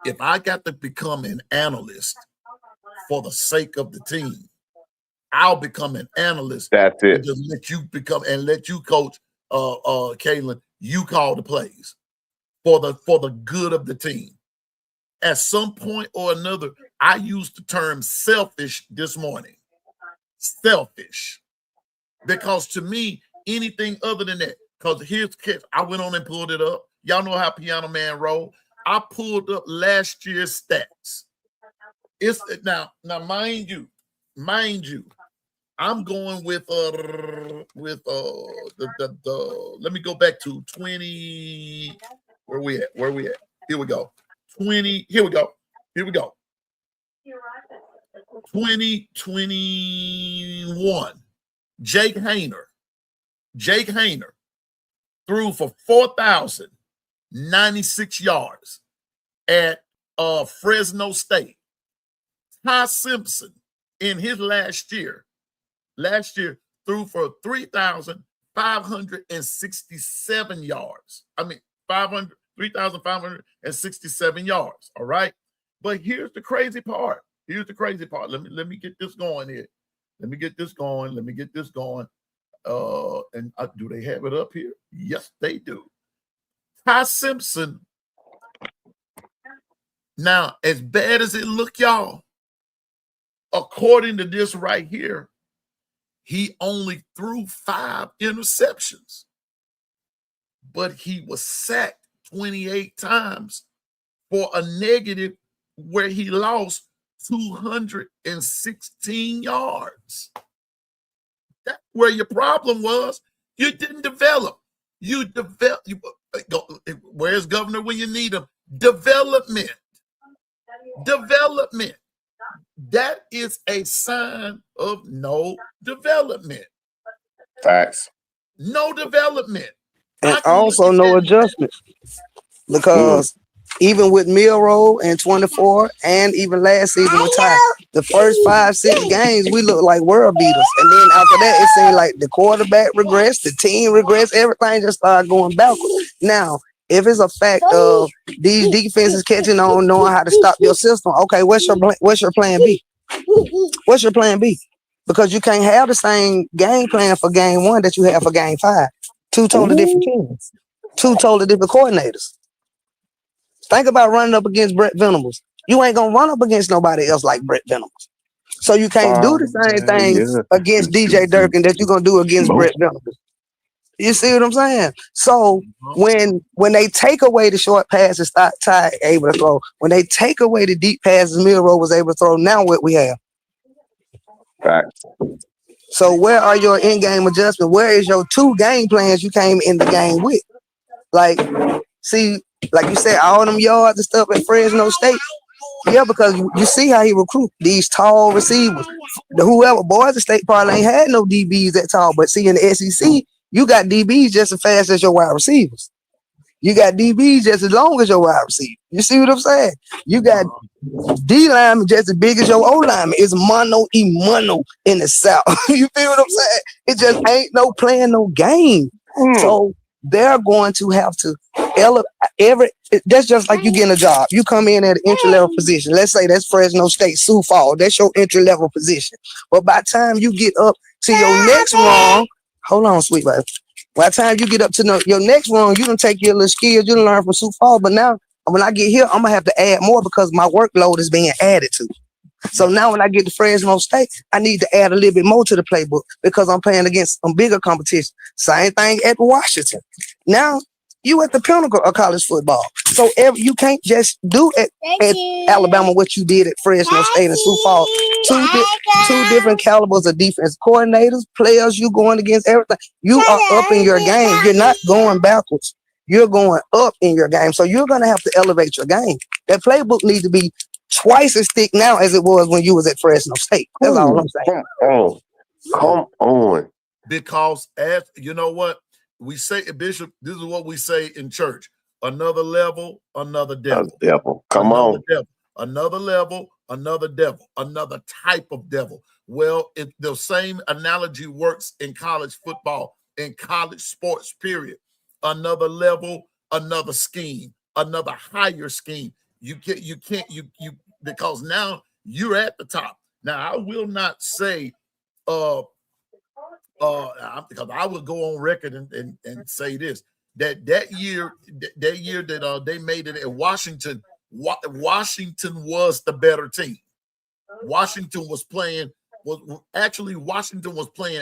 if I got to become an analyst for the sake of the team, I'll become an analyst. That's it. And just let you coach, Kaylin, you call the plays for the good of the team. At some point or another, I used the term selfish this morning. Selfish. Because to me, anything other than that, because here's the catch. I went on and pulled it up. Y'all know how Piano Man roll. I pulled up last year's stats. It's now mind you, I'm going with the let me go back to 20. Where we at? Here we go. 20. Here we go. 2021. Jake Hayner threw for 4,096 yards at Fresno State. Ty Simpson in his last year threw for 3,567 yards. I mean, 3,567 yards. All right. But here's the crazy part. Let me get this going here. Let me get this going. And do they have it up here? Yes, they do. Ty Simpson. Now, as bad as it look, y'all, according to this right here, he only threw 5 interceptions, but he was sacked 28 times for a negative where he lost 216 yards. That's where your problem was. You didn't develop. Where's Governor when you need him? Development. That is a sign of no development. Facts. No development. And also no adjustments. Because even with Milrow in 24 and even last season with Ty, the first 5-6 games, we looked like world beaters. And then after that, it seemed like the quarterback regressed, the team regressed, everything just started going backwards. Now, if it's a fact of these defenses catching on, knowing how to stop your system, okay, what's your plan B? What's your plan B? Because you can't have the same game plan for game 1 that you have for game 5. 2 totally different teams, 2 totally different coordinators. Think about running up against Brett Venables. You ain't gonna run up against nobody else like Brett Venables. So you can't do the same thing against DJ Durkin that you're gonna do against Brett Venables. You see what I'm saying? So when they take away the short passes, Ty able to throw. When they take away the deep passes, Milrow was able to throw. Now what we have? Right. So where are your in-game adjustments? Where is your 2 game plans you came in the game with? Like, see, like you said, all them yards and stuff at Fresno State. Yeah, because you see how he recruit these tall receivers. Whoever Boise State probably ain't had no DBs that tall, but see in the SEC, you got DBs just as fast as your wide receivers. You got DBs just as long as your wide receiver. You see what I'm saying? You got D lineman just as big as your O lineman. It's mono in the South. You feel what I'm saying? It just ain't no playing no game. So they're going to have to that's just like you getting a job. You come in at an entry-level position. Let's say that's Fresno State, Sioux Falls. That's your entry-level position. But by the time you get up See, your next run, hold on, sweet baby. By the time you get up to your next run, you done take your little skills you done learn from Sioux Falls. But now, when I get here, I'm going to have to add more because my workload is being added to. So now when I get to Fresno State, I need to add a little bit more to the playbook because I'm playing against some bigger competition. Same thing at Washington. Now, you at the pinnacle of college football. So you can't just do at Alabama what you did at Fresno State and Sioux Falls. Two different calibers of defense coordinators, players you going against, everything. You are up in your game. You're not going backwards. You're going up in your game. So you're going to have to elevate your game. That playbook needs to be twice as thick now as it was when you was at Fresno State. That's all I'm saying. Come on. Because as you know what we say, Bishop, this is what we say in church. Another level, another devil. Come on. Devil. Another level, another devil, another type of devil. Well, the same analogy works in college football, in college sports, period. Another level, another scheme, another higher scheme. You can't because now you're at the top. Now I will not say because I will go on record and say this, that year that they made it at Washington, Washington was the better team. Washington was playing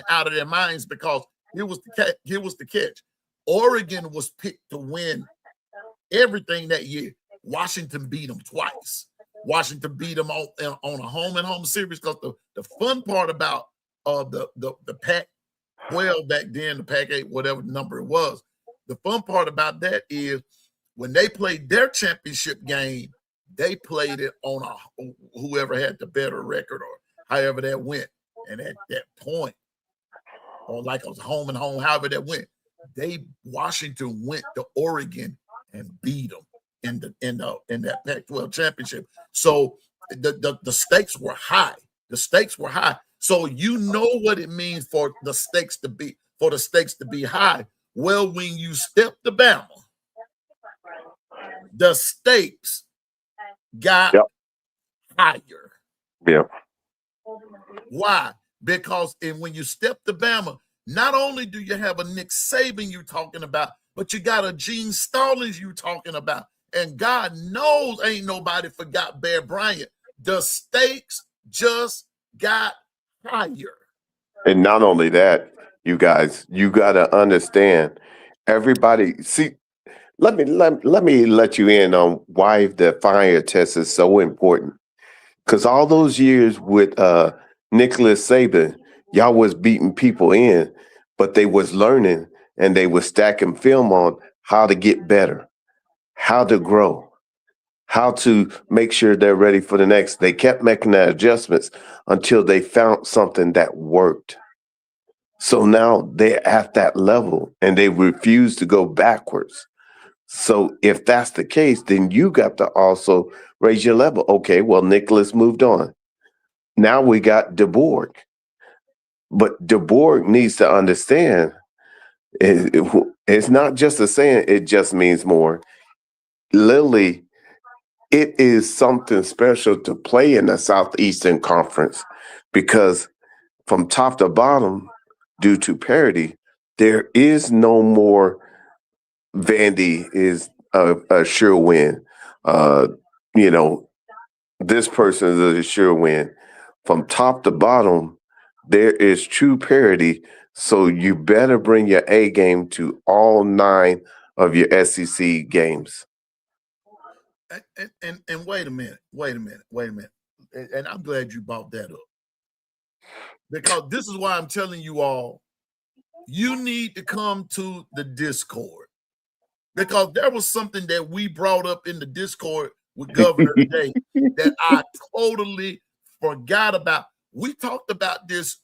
out of their minds because here was the catch. Oregon was picked to win everything that year. Washington beat them twice. Washington beat them on a home and home series because the fun part about the Pac-12 back then, the Pac-8, whatever number it was, the fun part about that is when they played their championship game, they played it on whoever had the better record or however that went. And at that point, or like it was home and home, however that went, Washington went to Oregon and beat them in that Pac-12 championship. So the stakes were high. The stakes were high. So you know what it means for the stakes to be high. Well, when you step to Bama, the stakes got higher. Yeah. Why? Because when you step to Bama, not only do you have a Nick Saban you're talking about, but you got a Gene Stallings you're talking about. And God knows ain't nobody forgot Bear Bryant. The stakes just got higher. And not only that, you guys, you got to understand, everybody, see, let me let you in on why the fire test is so important. Because all those years with Nicholas Saban, y'all was beating people in, but they was learning and they was stacking film on how to get better, how to grow, how to make sure they're ready for the next. They kept making the adjustments until they found something that worked. So now they're at that level and they refuse to go backwards. So if that's the case, then you got to also raise your level. Okay, well, Nicholas moved on. Now we got DeBoer. But DeBoer needs to understand it's not just a saying, it just means more. Literally, it is something special to play in the Southeastern Conference because from top to bottom, due to parity, there is no more Vandy is a sure win. This person is a sure win. From top to bottom, there is true parity. So you better bring your A game to all 9 of your SEC games. And wait a minute. And I'm glad you brought that up. Because this is why I'm telling you all, you need to come to the Discord. Because there was something that we brought up in the Discord with Governor today that I totally forgot about. We talked about this,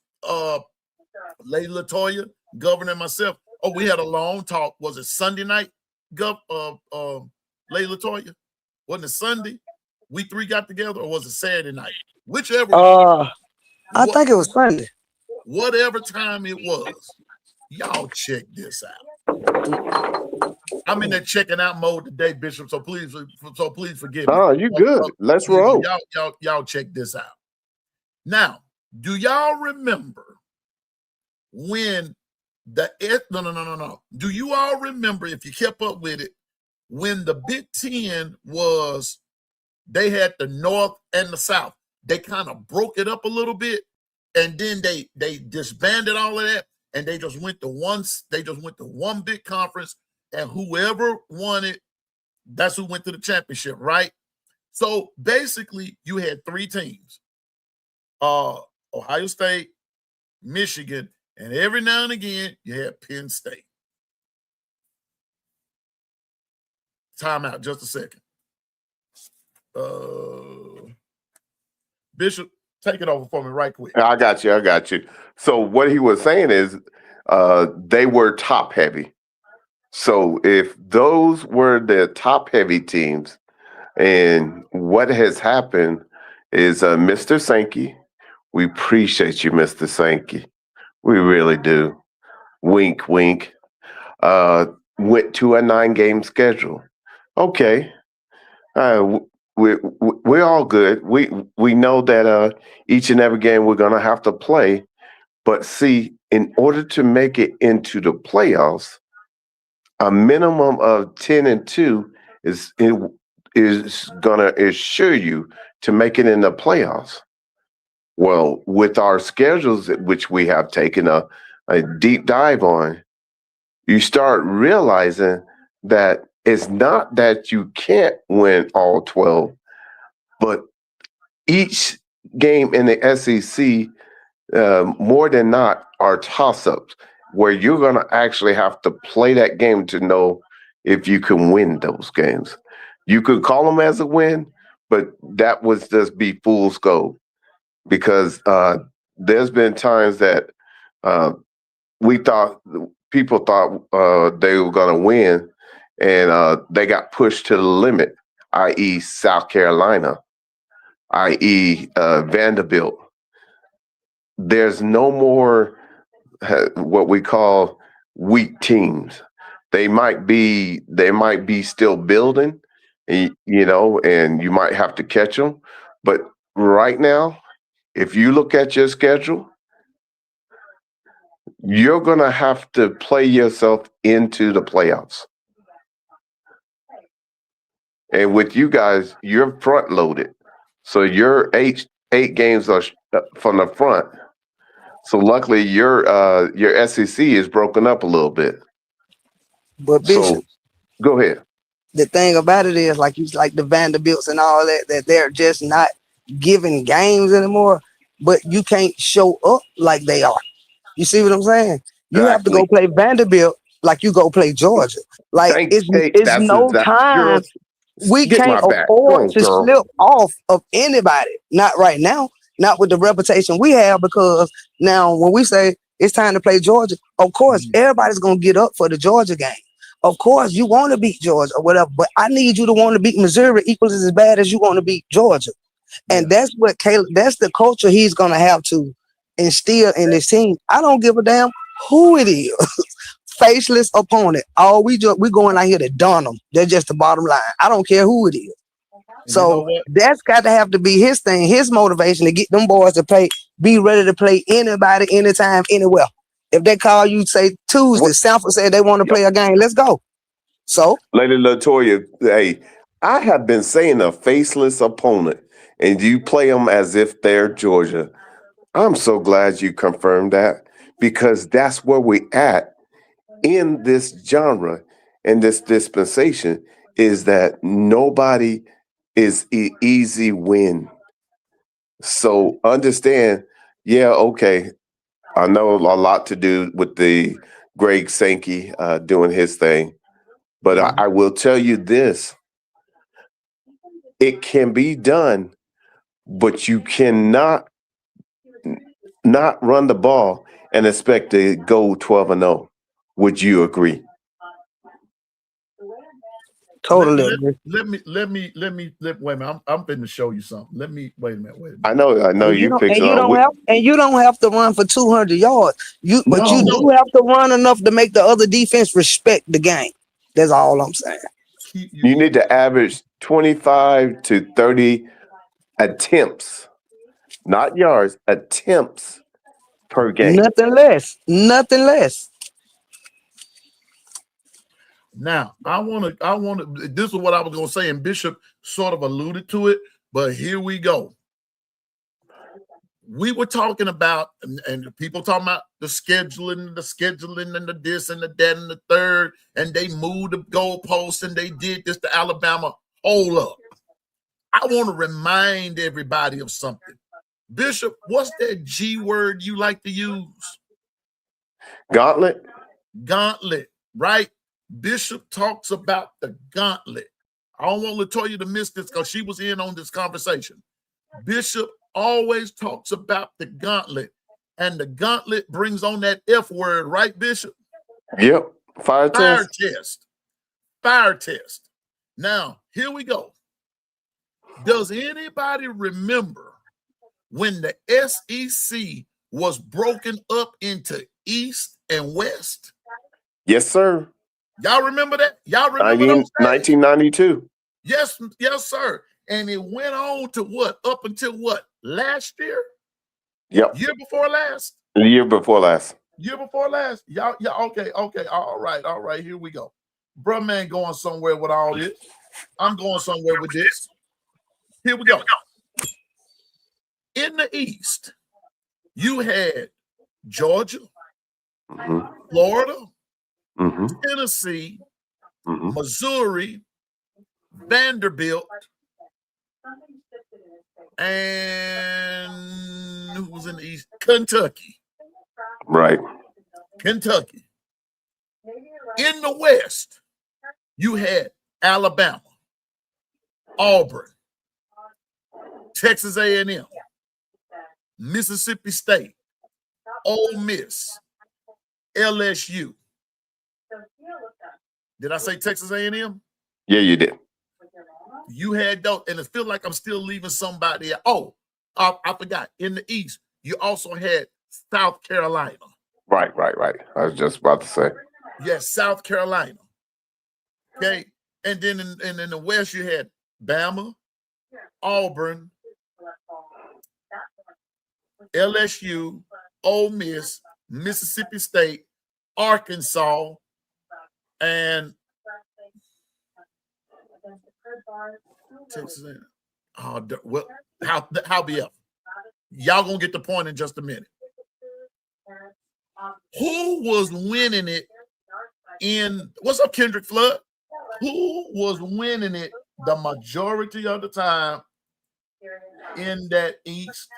Lady Latoya, Governor, and myself. Oh, we had a long talk. Was it Sunday night, Lady Latoya? Wasn't it Sunday? We 3 got together, or was it Saturday night? Whichever. I think it was Sunday. Whatever time it was, y'all check this out. I'm in that checking out mode today, Bishop. So please forgive me. Oh, you good? Let's roll. Y'all check this out. Now, do y'all remember when no. Do you all remember, if you kept up with it, when the Big Ten was, they had the North and the South. They kind of broke it up a little bit, and then they disbanded all of that, and they just went to one big conference, and whoever won it, that's who went to the championship, right? So basically, you had three teams: Ohio State, Michigan, and every now and again you had Penn State. Time out, just a second. Bishop, take it over for me right quick. I got you. So what he was saying is they were top heavy. So if those were the top heavy teams, and what has happened is Mr. Sankey, we appreciate you, Mr. Sankey. We really do. Wink, wink. Went to a 9-game schedule. Okay. We're all good. We know that each and every game we're gonna have to play, but see, in order to make it into the playoffs, a minimum of 10-2 is gonna assure you to make it in the playoffs. Well, with our schedules, which we have taken a deep dive on, you start realizing that it's not that you can't win all 12, but each game in the SEC, more than not, are toss-ups where you're going to actually have to play that game to know if you can win those games. You could call them as a win, but that would just be fool's gold, because there's been times that people thought they were going to win, and they got pushed to the limit, i.e. South Carolina, i.e. Vanderbilt. There's no more what we call weak teams. They might be still building, and you might have to catch them. But right now, if you look at your schedule, you're going to have to play yourself into the playoffs. And with you guys, you're front loaded. So your eight games are from the front. So luckily your SEC is broken up a little bit. But Bishop, So go ahead. the thing about it is, like the Vanderbilts and all that they're just not giving games anymore. But you can't show up like they are. You see what I'm saying? You have to go Exactly. play Vanderbilt like you go play Georgia. Like it's That's no exactly, time. girl. We Get can't my back. Go afford on, to girl. slip off of anybody. Not right now. Not with the reputation we have, because now when we say it's time to play Georgia, of course, everybody's going to get up for the Georgia game. Of course, you want to beat Georgia or whatever, but I need you to want to beat Missouri equals as bad as you want to beat Georgia. And that's what that's the culture he's going to have to instill in this team. I don't give a damn who it is. Faceless opponent. We going out here to dun them. That's just the bottom line. I don't care who it is. So that's got to have to be his thing, his motivation to get them boys to be ready to play anybody, anytime, anywhere. If they call you, say Tuesday, Sanford said they want to play a game, let's go. So, Lady Latoya, hey, I have been saying a faceless opponent, and you play them as if they're Georgia. I'm so glad you confirmed that, because that's where we at in this genre and this dispensation, is that nobody is easy win. So understand, okay, I know a lot to do with the Greg Sankey doing his thing, but I will tell you this: it can be done, but you cannot not run the ball and expect to go 12-0. Would you agree? totally. Let me wait a minute. I'm finna show you something. Wait a minute. I know And you fixing you don't have to run for 200 yards. But you do have to run enough to make the other defense respect the game. That's all I'm saying. You need to average 25 to 30 attempts, not yards, attempts per game. Nothing less. Nothing less. Now, I want to, this is what I was going to say, and Bishop sort of alluded to it, but here we go. We were talking about, and people talking about the scheduling, and the this and the that and the third, and they moved the goalposts and they did this to Alabama. Hold up. I want to remind everybody of something. Bishop, what's that G word you like to use? Gauntlet. Gauntlet, right? Bishop talks about the gauntlet. I don't want Latoya to miss this because she was in on this conversation. Bishop always talks about the gauntlet, and the gauntlet brings on that F word, right, Bishop? Yep. Fire test. Test. Fire test. Now, here we go. Does anybody remember when the SEC was broken up into East and West? Yes, sir. Y'all remember that? Y'all remember those days? 1992. Yes, sir. And it went on to what? Up until what? Last year? Yep. Year before last? The year before last. Year before last? Y'all, okay. All right. Here we go. Bruh man going somewhere with all this. I'm going somewhere with this. Here we go. In the East, you had Georgia, Florida, Tennessee, Missouri, Vanderbilt, and who was in the East? Kentucky. Right. Kentucky. In the West, you had Alabama, Auburn, Texas A&M, Mississippi State, Ole Miss, LSU. Did I say Texas A&M? Yeah, you did. You had those, and it feels like I'm still leaving somebody out. Oh, I forgot. In the East, you also had South Carolina. Right. I was just about to say. Yes, South Carolina. Okay. And then in the West, you had Bama, Auburn, LSU, Ole Miss, Mississippi State, Arkansas, and Texas. Well, how be up? Y'all gonna get the point in just a minute. Who was winning it in? What's up, Kendrick Flood? Who was winning it the majority of the time in that East?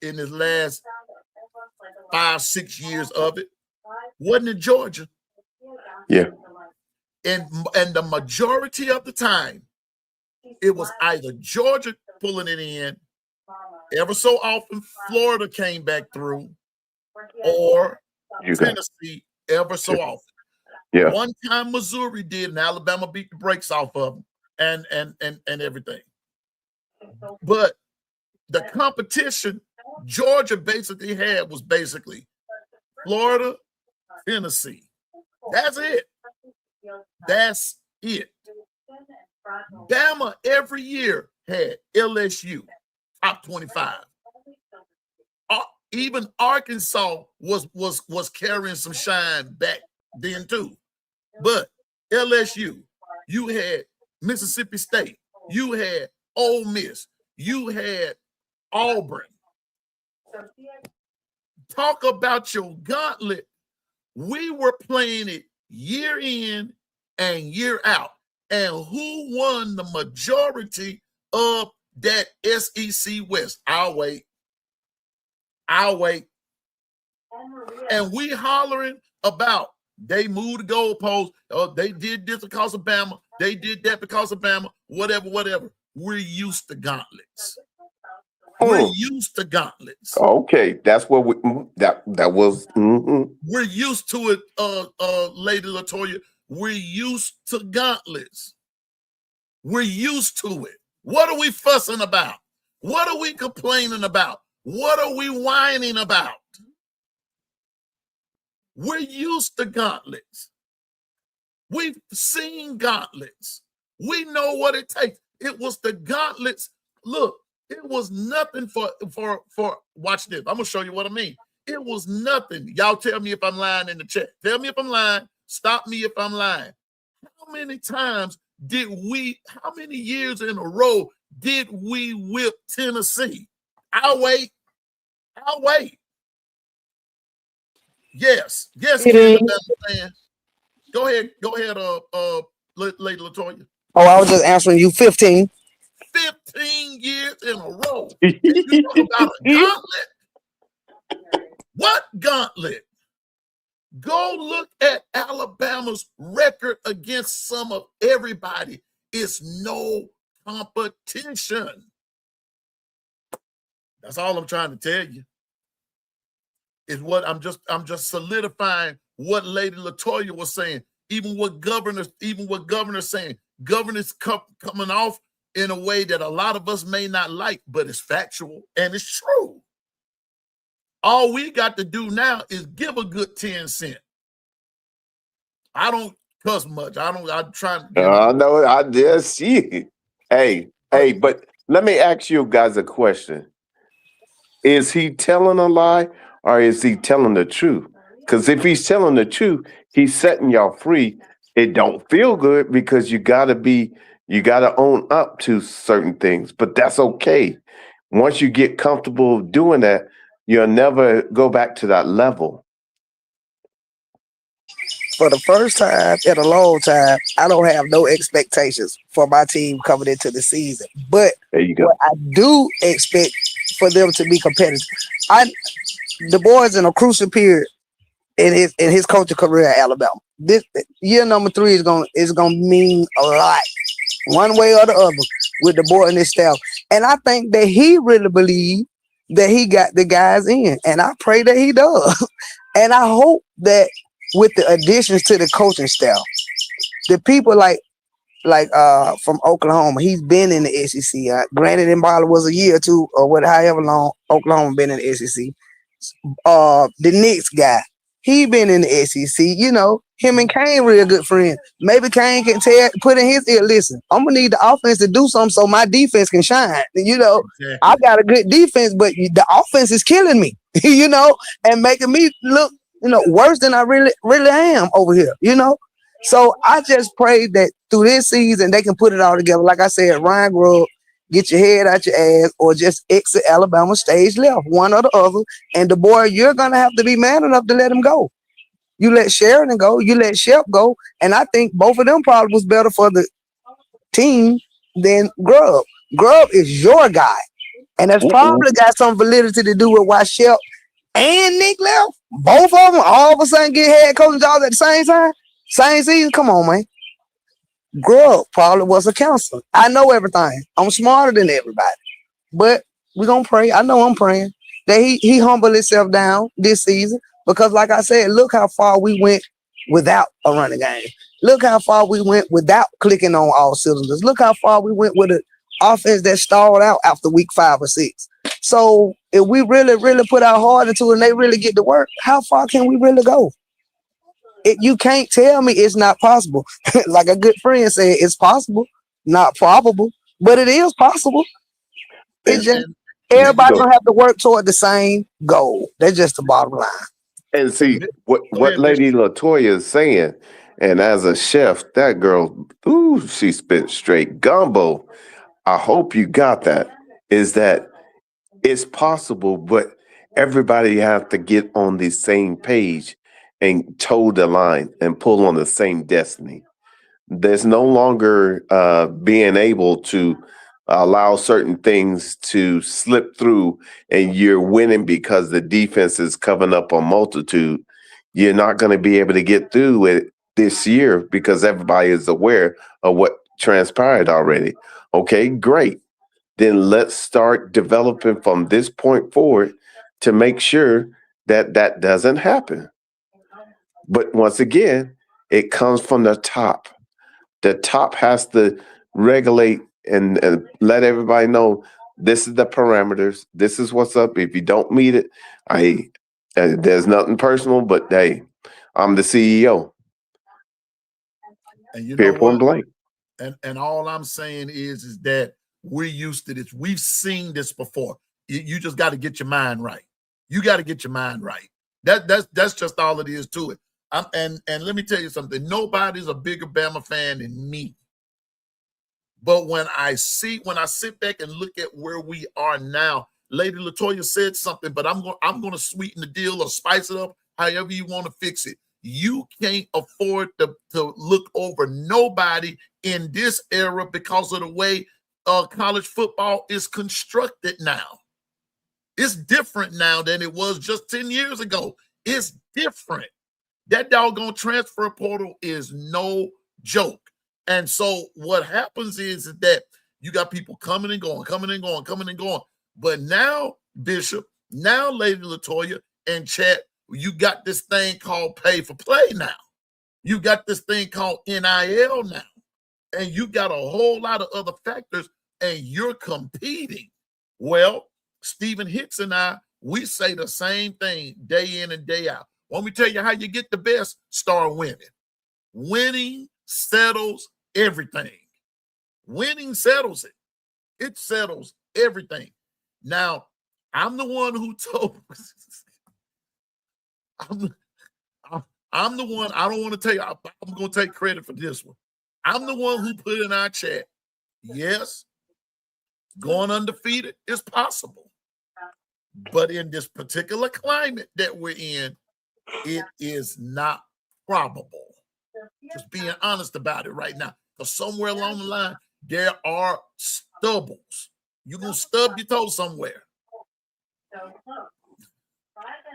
In his last 5-6 years of it, wasn't it Georgia? Yeah. And the majority of the time, it was either Georgia pulling it in, ever so often Florida came back through, or Tennessee ever so often. Yeah. One time Missouri did, and Alabama beat the brakes off of them, and everything. But the competition Georgia basically had was basically Florida, Tennessee. That's it. That's it. Bama every year had LSU top 25. Even Arkansas was carrying some shine back then too. But LSU, you had Mississippi State, you had Ole Miss, you had Auburn. Talk about your gauntlet. We were playing it year in and year out. And who won the majority of that SEC West? I'll wait. And we hollering about they moved the goalposts. They did this because of Bama. They did that because of Bama. Whatever. We're used to gauntlets. We're used to gauntlets. Okay, that's what that was. We're used to it, Lady Latoya. We're used to gauntlets. We're used to it. What are we fussing about? What are we complaining about? What are we whining about? We're used to gauntlets. We've seen gauntlets. We know what it takes. It was the gauntlets. Look, It was nothing for watch this. I'm gonna show you what I mean. It was nothing. Y'all tell me if I'm lying in the chat. Tell me if I'm lying. Stop me if I'm lying. How many years in a row did we whip Tennessee? I'll wait. Yes, Canada fan. Go ahead, Lady Latoya. Oh, I was just answering you. 15. 15 years in a row. And you talk about a gauntlet? What gauntlet? Go look at Alabama's record against some of everybody. It's no competition. That's all I'm trying to tell you. Is what I'm just solidifying what Lady Latoya was saying. Even what governor's saying. Governor's coming off in a way that a lot of us may not like, but it's factual and it's true. All we got to do now is give a good 10 cents. I don't cuss much. I'm trying to. I know. I just see. Hey, but let me ask you guys a question. Is he telling a lie or is he telling the truth? Because if he's telling the truth, he's setting y'all free. It don't feel good because you gotta own up to certain things, but that's okay. Once you get comfortable doing that, you'll never go back to that level. For the first time in a long time, I don't have no expectations for my team coming into the season. But there you go. What I do expect for them to be competitive. The boys in a crucial period in his coaching career at Alabama. This year number 3 is gonna mean a lot, one way or the other, with the boy and his staff. And I think that he really believes that he got the guys in, and I pray that he does. And I hope that with the additions to the coaching staff, the people like from Oklahoma, he's been in the SEC. Granted, in Bali was a year or two, or however long Oklahoma been in the SEC. The Knicks guy, he been in the SEC. You know, him and Kane real good friends. Maybe Kane can put in his ear, listen, I'm gonna need the offense to do something so my defense can shine. You know, exactly. I got a good defense, but the offense is killing me. You know, and making me look, worse than I really am over here. You know. So I just pray that through this season they can put it all together. Like I said, Ryan Grubb, get your head out your ass or just exit Alabama stage left, one or the other. And the boy, you're going to have to be man enough to let him go. You let Sheridan go, you let Shep go. And I think both of them probably was better for the team than Grubb. Grubb is your guy. And that's probably got some validity to do with why Shep and Nick left. Both of them all of a sudden get head coaching jobs at the same time. Same season, come on, man. Grubb probably was a counselor. I know everything. I'm smarter than everybody. But we're going to pray. I know I'm praying that he humbled himself down this season because, like I said, look how far we went without a running game. Look how far we went without clicking on all cylinders. Look how far we went with an offense that stalled out after week 5 or 6. So if we really, really put our heart into it and they really get to work, how far can we really go? You can't tell me it's not possible. Like a good friend said, it's possible, not probable, but it is possible. It's just everybody gonna have to work toward the same goal. That's just the bottom line. And see what Lady Latoya is saying, and as a chef, that girl, she spit straight gumbo. I hope you got that. Is that it's possible, but everybody have to get on the same page and toe the line and pull on the same destiny. There's no longer being able to allow certain things to slip through and you're winning because the defense is covering up a multitude. You're not going to be able to get through it this year because everybody is aware of what transpired already. Okay, great. Then let's start developing from this point forward to make sure that that doesn't happen. But once again, it comes from the top. The top has to regulate and let everybody know this is the parameters. This is what's up. If you don't meet it, there's nothing personal, but hey, I'm the CEO. And you know point blank. And all I'm saying is that We're used to this. We've seen this before. You just got to get your mind right. You got to get your mind right. That's just all it is to it. And let me tell you something. Nobody's a bigger Bama fan than me. But when I sit back and look at where we are now, Lady Latoya said something, but I'm going to sweeten the deal or spice it up, however you want to fix it. You can't afford to look over nobody in this era because of the way college football is constructed now. It's different now than it was just 10 years ago. It's different. That doggone transfer portal is no joke. And so what happens is that you got people coming and going. But now, Bishop, now, Lady Latoya and Chat, you got this thing called pay for play now. You got this thing called NIL now. And you got a whole lot of other factors, and you're competing. Well, Stephen Hicks and I, we say the same thing day in and day out. Want me to tell you how you get the best? Start winning. Winning settles everything. Winning settles it. It settles everything. Now, I'm the one who told I'm the one, I don't want to tell you, I'm going to take credit for this one. I'm the one who put in our chat, yes, going undefeated is possible. But in this particular climate that we're in, it is not probable. Just being honest about it right now. Because somewhere along the line, there are stubbles. You're going to stub your toe somewhere.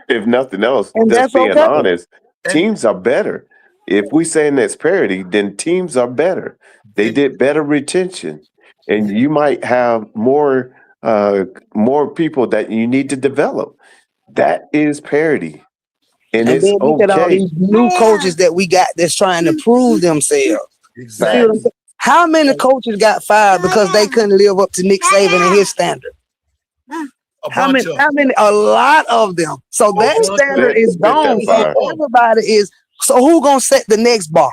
If nothing else, And just that's being okay. honest, teams are better. If we saying that's parity, then teams are better. They did better retention, and you might have more people that you need to develop. That is parity, and And it's then look at all okay. these new coaches that we got that's trying to prove themselves. See what I'm saying? How many coaches got fired because they couldn't live up to Nick Saban and his standard? How many? A lot of them. So that standard is gone. So everybody is. So who gonna set the next bar?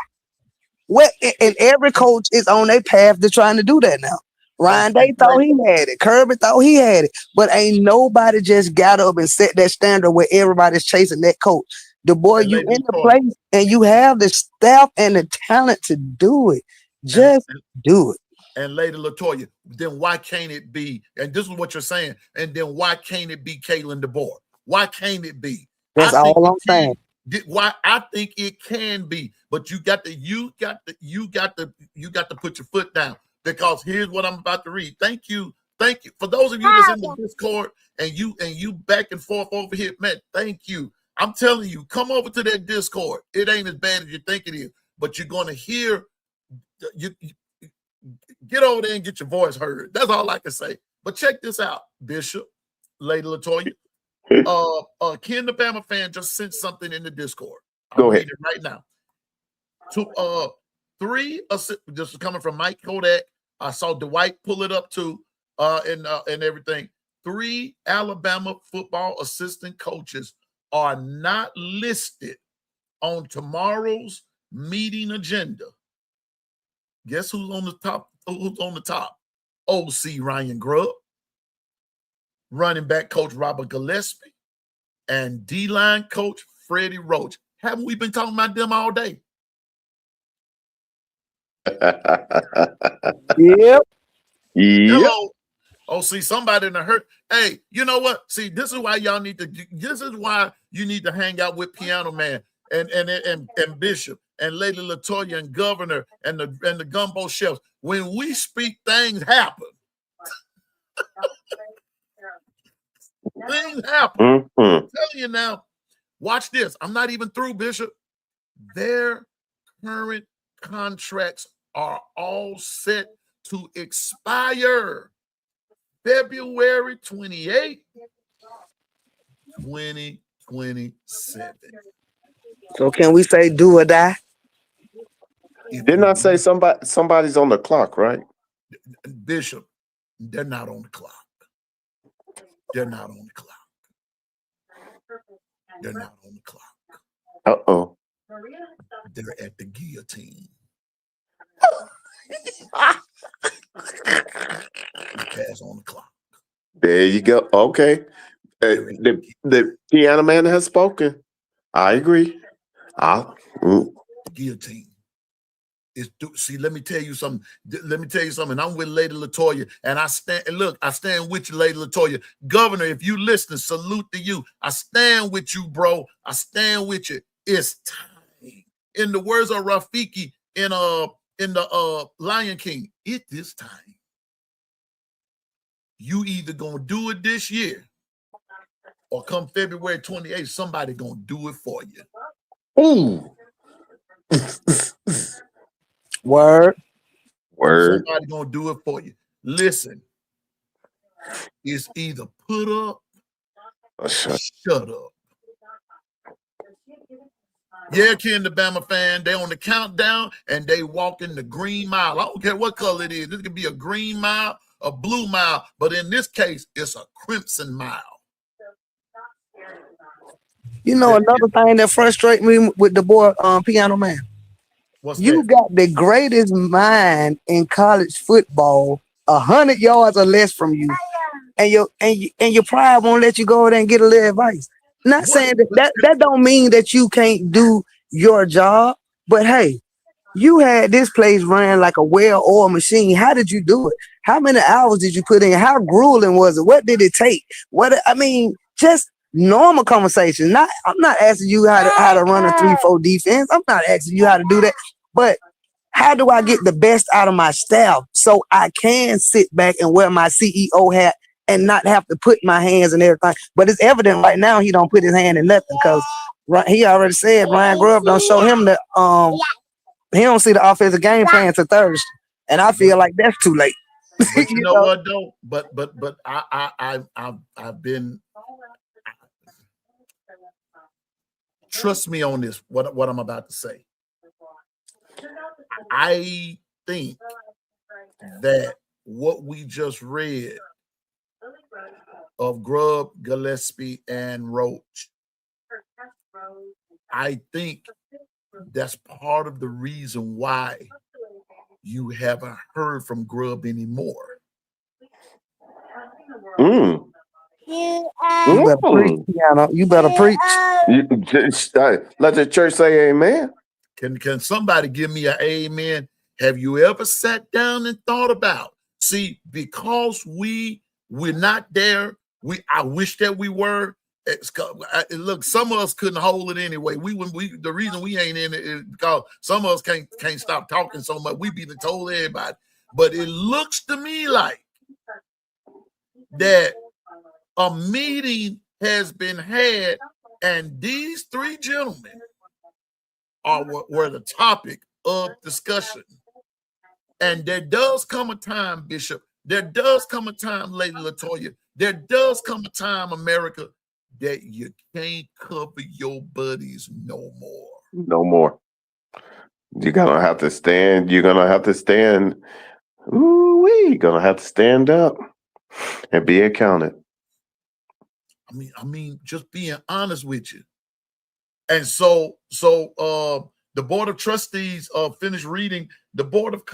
And every coach is on their path to trying to do that now. Ryan Day thought he had it. Kirby thought he had it. But ain't nobody just got up and set that standard where everybody's chasing that coach. The boy, you in the place and you have the staff and the talent to do it. Just do it. And Lady Latoya, then why can't it be? And this is what you're saying. And then why can't it be Kalen DeBoer? Why can't it be? That's all I'm saying. Why I think it can be, but you got to put your foot down, because here's what I'm about to read. Thank you for those of you that's in the Discord and you back and forth over here, man. Thank you. I'm telling you, come over to that Discord. It ain't as bad as you think it is, but you're gonna hear you. Get over there and get your voice heard. That's all I can say. But check this out, Bishop, Lady Latoya. Ken the Bama fan just sent something in the Discord. Go ahead. Read it right now. Three, this is coming from Mike Kodak. I saw Dwight pull it up too, and everything. 3 Alabama football assistant coaches are not listed on tomorrow's meeting agenda. Guess who's on the top? Who's on the top? OC Ryan Grubb, running back coach Robert Gillespie, and D-line coach Freddie Roach. Haven't we been talking about them all day? Yep. Hello. Oh, see, somebody in a hurt. Hey, you know what? See, this is why y'all need to. This is why you need to hang out with Piano Man and Bishop and Lady Latoya and Governor and the Gumbo Chefs. When we speak, things happen. Things happen. I'm telling you now. Watch this. I'm not even through, Bishop. Their current contracts are all set to expire February 28, 2027. So can we say do or die? Didn't I say somebody's on the clock, right? Bishop, they're not on the clock. They're not on the clock. They're not on the clock. Uh-oh. They're at the guillotine. Pass on the clock. There you go. Okay. The piano man has spoken. I agree. Guillotine. See, let me tell you something. I'm with Lady Latoya, and I stand with you, Lady Latoya. Governor, if you listen, salute to you. I stand with you, bro. I stand with you. It's time. In the words of Rafiki in the Lion King, it is time. You either gonna do it this year, or come February 28th, somebody gonna do it for you. Ooh. Word. Somebody gonna do it for you. Listen, it's either put up or shut up. Yeah, Ken, the Bama fan, they on the countdown and they walking the green mile. I don't care what color it is. This could be a green mile, a blue mile, but in this case, it's a crimson mile. You know, another thing that frustrates me with the boy Piano Man. What's you that? got the greatest mind in college football, 100 yards or less from you, and your pride won't let you go there and get a little advice. Not saying that don't mean that you can't do your job, but hey, you had this place ran like a well-oiled machine. How did you do it? How many hours did you put in? How grueling was it? What did it take? Just normal conversation. I'm not asking you how to run a 3-4 defense. I'm not asking you how to do that. But how do I get the best out of my staff so I can sit back and wear my CEO hat and not have to put my hands in everything? But it's evident right now he don't put his hand in nothing because he already said Ryan Grubb don't show him that he don't see the offensive game plan till Thursday, and I feel like that's too late. But you know what though? But I've been. Trust me on this. What I'm about to say. I think that what we just read of Grubb, Gillespie, and Roach, I think that's part of the reason why you haven't heard from Grubb anymore. You better preach, Piano. You better preach. Let the church say amen. Can somebody give me an amen? Have you ever sat down and thought about? See, because we're not there. I wish that we were. Look, some of us couldn't hold it anyway. The reason we ain't in it is because some of us can't stop talking so much. We be told everybody, but it looks to me like that a meeting has been had, and these three gentlemen were the topic of discussion. And there does come a time, Bishop. There does come a time, Lady Latoya. There does come a time, America, that you can't cover your buddies no more. No more. You're gonna have to stand. You're gonna have to stand. You're gonna have to stand up and be accounted. I mean, just being honest with you. And so the Board of Trustees finished reading the Board of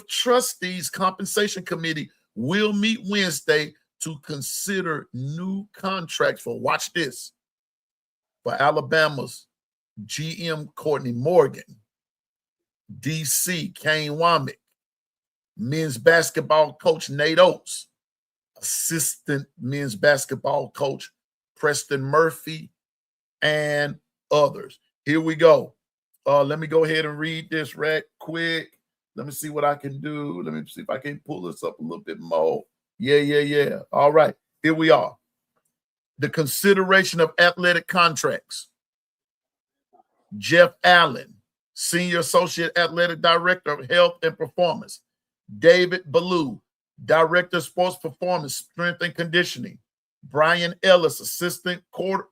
Trustees Compensation Committee will meet Wednesday to consider new contracts for, watch this, for Alabama's GM Courtney Morgan, DC Kane Womack, men's basketball coach Nate Oates, assistant men's basketball coach Preston Murphy, and others. Here we go. Let me go ahead and read this right quick. Let me see what I can do. Let me see if I can pull this up a little bit more. Yeah. All right, here we are. The consideration of athletic contracts. Jeff Allen, Senior Associate Athletic Director of Health and Performance. David Ballou, Director of Sports Performance, Strength and Conditioning. Brian Ellis, Assistant Coach.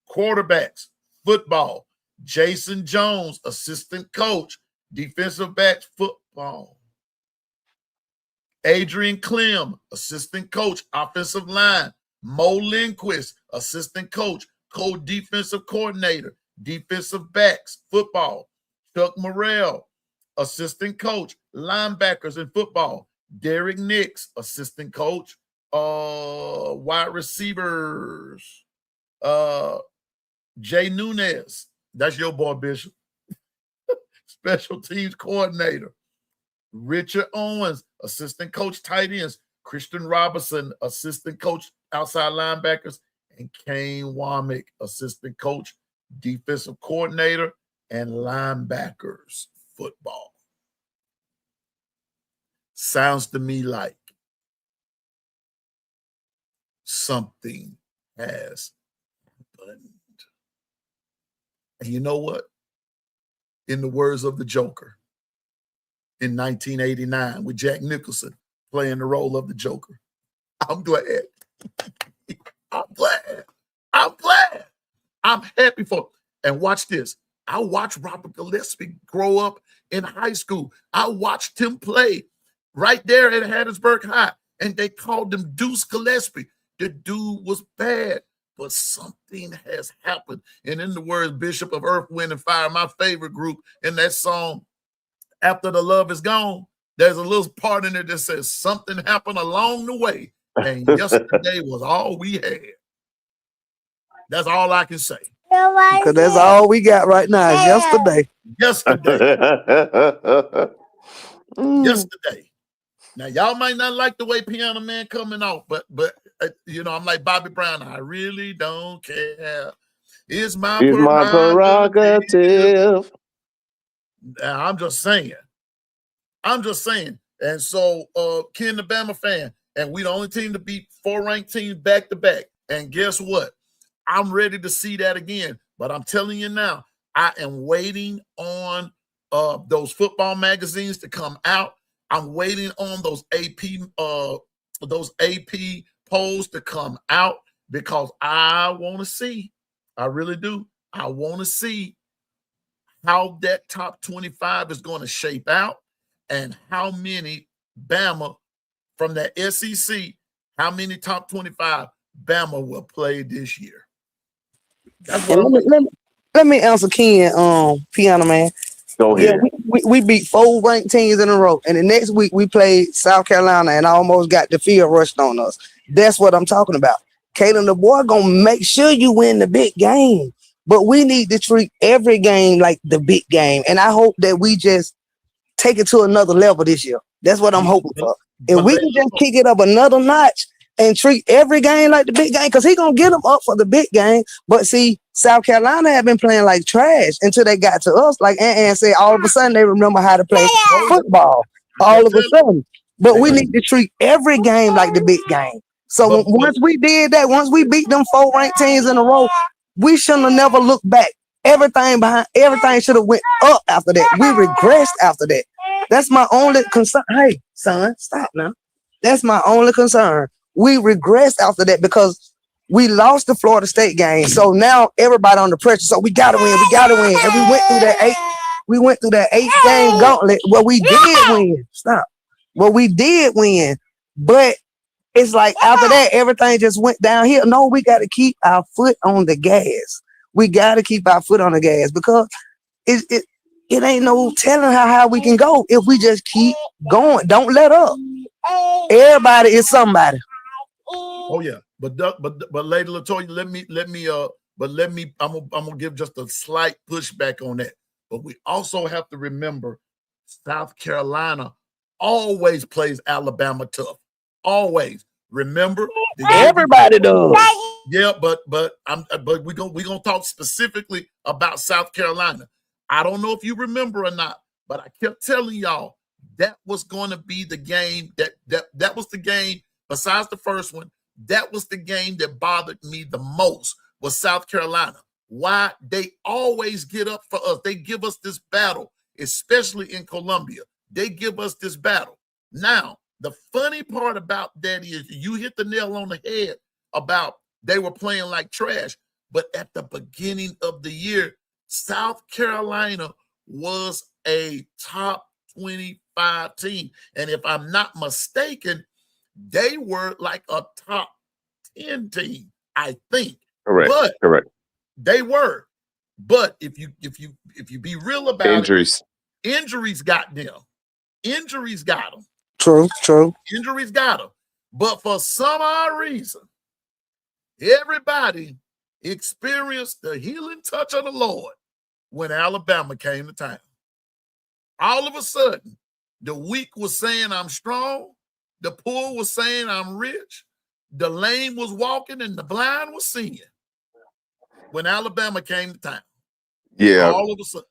Quarterbacks, football. Jason Jones, Assistant Coach, Defensive Backs, football. Adrian Clem, Assistant Coach, Offensive Line. Mo Lindquist, Assistant Coach, Co-Defensive Coordinator, Defensive Backs, football. Chuck Morrell, assistant coach, linebackers in football. Derek Nix, assistant coach, wide receivers. Jay Nunez, that's your boy, Bishop. Special teams coordinator. Richard Owens, assistant coach, tight ends. Christian Robinson, assistant coach, outside linebackers. And Kane Womack, assistant coach, defensive coordinator, and linebackers football. Sounds to me like something has happened. And you know what? In the words of the Joker, in 1989, with Jack Nicholson playing the role of the Joker, I'm glad. I'm glad. I'm glad. I'm happy for it. And watch this. I watched Robert Gillespie grow up in high school. I watched him play right there at Hattiesburg High, and they called him Deuce Gillespie. The dude was bad, but something has happened. And in the words Bishop of Earth, Wind, and Fire, my favorite group, in that song, After the Love Is Gone, there's a little part in there that says something happened along the way, and yesterday was all we had. That's all I can say. Because that's all we got right now is yesterday. Yesterday. Now, y'all might not like the way Piano Man coming off, but you know, I'm like Bobby Brown. I really don't care. It's my prerogative. Now, I'm just saying. And so, Ken the Bama fan, and we the only team to beat 4 ranked teams back to back. And guess what? I'm ready to see that again. But I'm telling you now, I am waiting on those football magazines to come out. I'm waiting on those AP polls to come out because I want to see. I really do. I want to see how that top 25 is going to shape out and how many Bama from that SEC, how many top 25 Bama will play this year. That's what let me answer Ken, Piano Man. Go ahead. Yeah, we beat 4 ranked teams in a row, and the next week we played South Carolina and almost got the field rushed on us. That's what I'm talking about. Kaden, the boy, gonna make sure you win the big game, but we need to treat every game like the big game, and I hope that we just take it to another level this year. That's what I'm hoping for. If we can just kick it up another notch and treat every game like the big game, because he's gonna get them up for the big game. But see, South Carolina have been playing like trash until they got to us. Like Ann said, all of a sudden they remember how to play football. All of a sudden. But we need to treat every game like the big game. So once we did that, once we beat them 4 ranked teams in a row, we shouldn't have never looked back. Everything should have went up after that. We regressed after that. That's my only concern. Hey, son, stop now. That's my only concern. We regressed after that because we lost the Florida State game. So now everybody under pressure. So we gotta win. We gotta win. And we went through that 8-game gauntlet where we did win. Stop. Well, we did win. But it's like after that, everything just went downhill. No, we got to keep our foot on the gas. We got to keep our foot on the gas because it ain't no telling how high we can go if we just keep going. Don't let up. Everybody is somebody. Oh yeah, but Lady Latoya, I'm gonna give just a slight pushback on that. But we also have to remember South Carolina always plays Alabama tough. Always. Remember, everybody does. Yeah, but we're gonna talk specifically about South Carolina. I don't know if you remember or not, but I kept telling y'all that was going to be the game that was the game. Besides the first one, that was the game that bothered me the most was South Carolina. Why? They always get up for us. They give us this battle, especially in Columbia. They give us this battle. Now, the funny part about that is you hit the nail on the head about they were playing like trash. But at the beginning of the year, South Carolina was a top 25 team. And if I'm not mistaken, they were like a top 10 team, I think. Correct. They were. But if you be real about injuries. Injuries got them. Injuries got them. True. Injuries got them. But for some odd reason, everybody experienced the healing touch of the Lord when Alabama came to town. All of a sudden, the weak was saying I'm strong. The poor was saying I'm rich. The lame was walking and the blind was seeing. When Alabama came to town. Yeah. All of a sudden.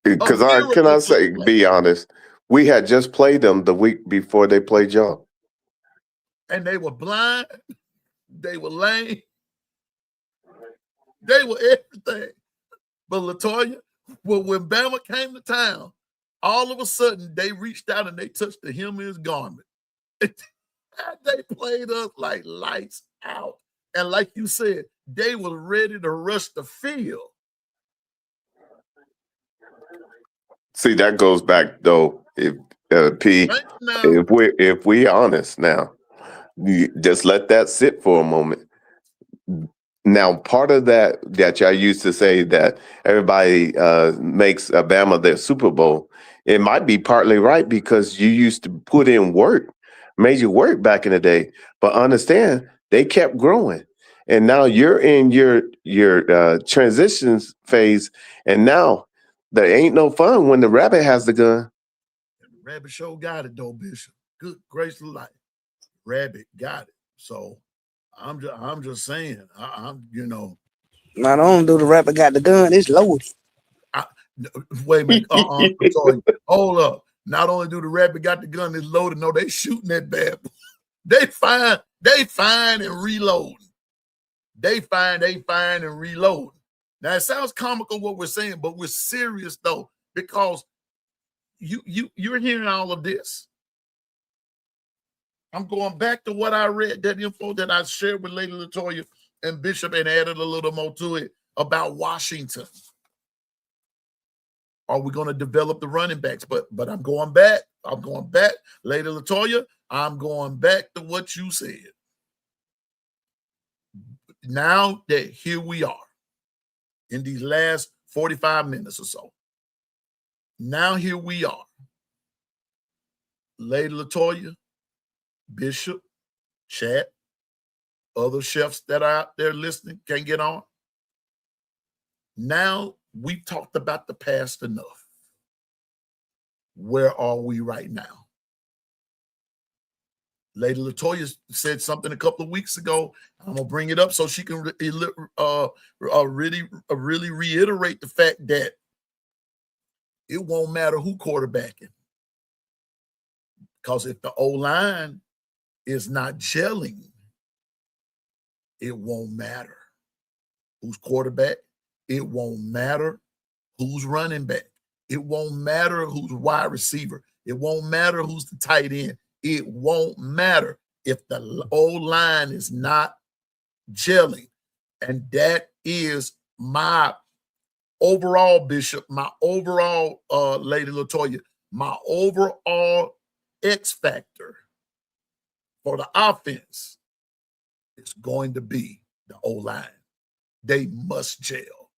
Because can I say, be honest, we had just played them the week before they played y'all. And they were blind. They were lame. They were everything. But LaToya, when Bama came to town, all of a sudden they reached out and they touched the hem of his garment. They played us like lights out. And like you said, they were ready to rush the field. See, that goes back though. If we honest now, you just let that sit for a moment. Now, part of that y'all used to say that everybody makes Alabama their Super Bowl. It might be partly right because you used to put in work, major work back in the day. But understand, they kept growing, and now you're in your transitions phase, and now there ain't no fun when the rabbit has the gun. The rabbit show got it though, Bishop. Good grace of life, rabbit got it. So. I'm just saying. Not only do the rapper got the gun, it's loaded. Wait a minute. Sorry. Hold up. Not only do the rabbit got the gun, it's loaded. No, they shooting that bad. They find and reload. They find and reload. Now it sounds comical what we're saying, but we're serious though, because you're hearing all of this. I'm going back to what I read, that info that I shared with Lady LaToya and Bishop, and added a little more to it about Washington. Are we going to develop the running backs? But I'm going back. Lady LaToya, I'm going back to what you said. Now that here we are in these last 45 minutes or so. Now here we are. Lady LaToya, Bishop, chat, other chefs that are out there listening can't get on. Now we've talked about the past enough. Where are we right now? Lady LaToya said something a couple of weeks ago. I'm gonna bring it up so she can really reiterate the fact that it won't matter who quarterbacking, because if the O-line is not gelling, it won't matter who's quarterback. It won't matter who's running back. It won't matter who's wide receiver. It won't matter who's the tight end. It won't matter if the O-line is not gelling. And that is my overall, Bishop, my overall, Lady LaToya, my overall X factor for the offense is going to be the O-line. They must gel.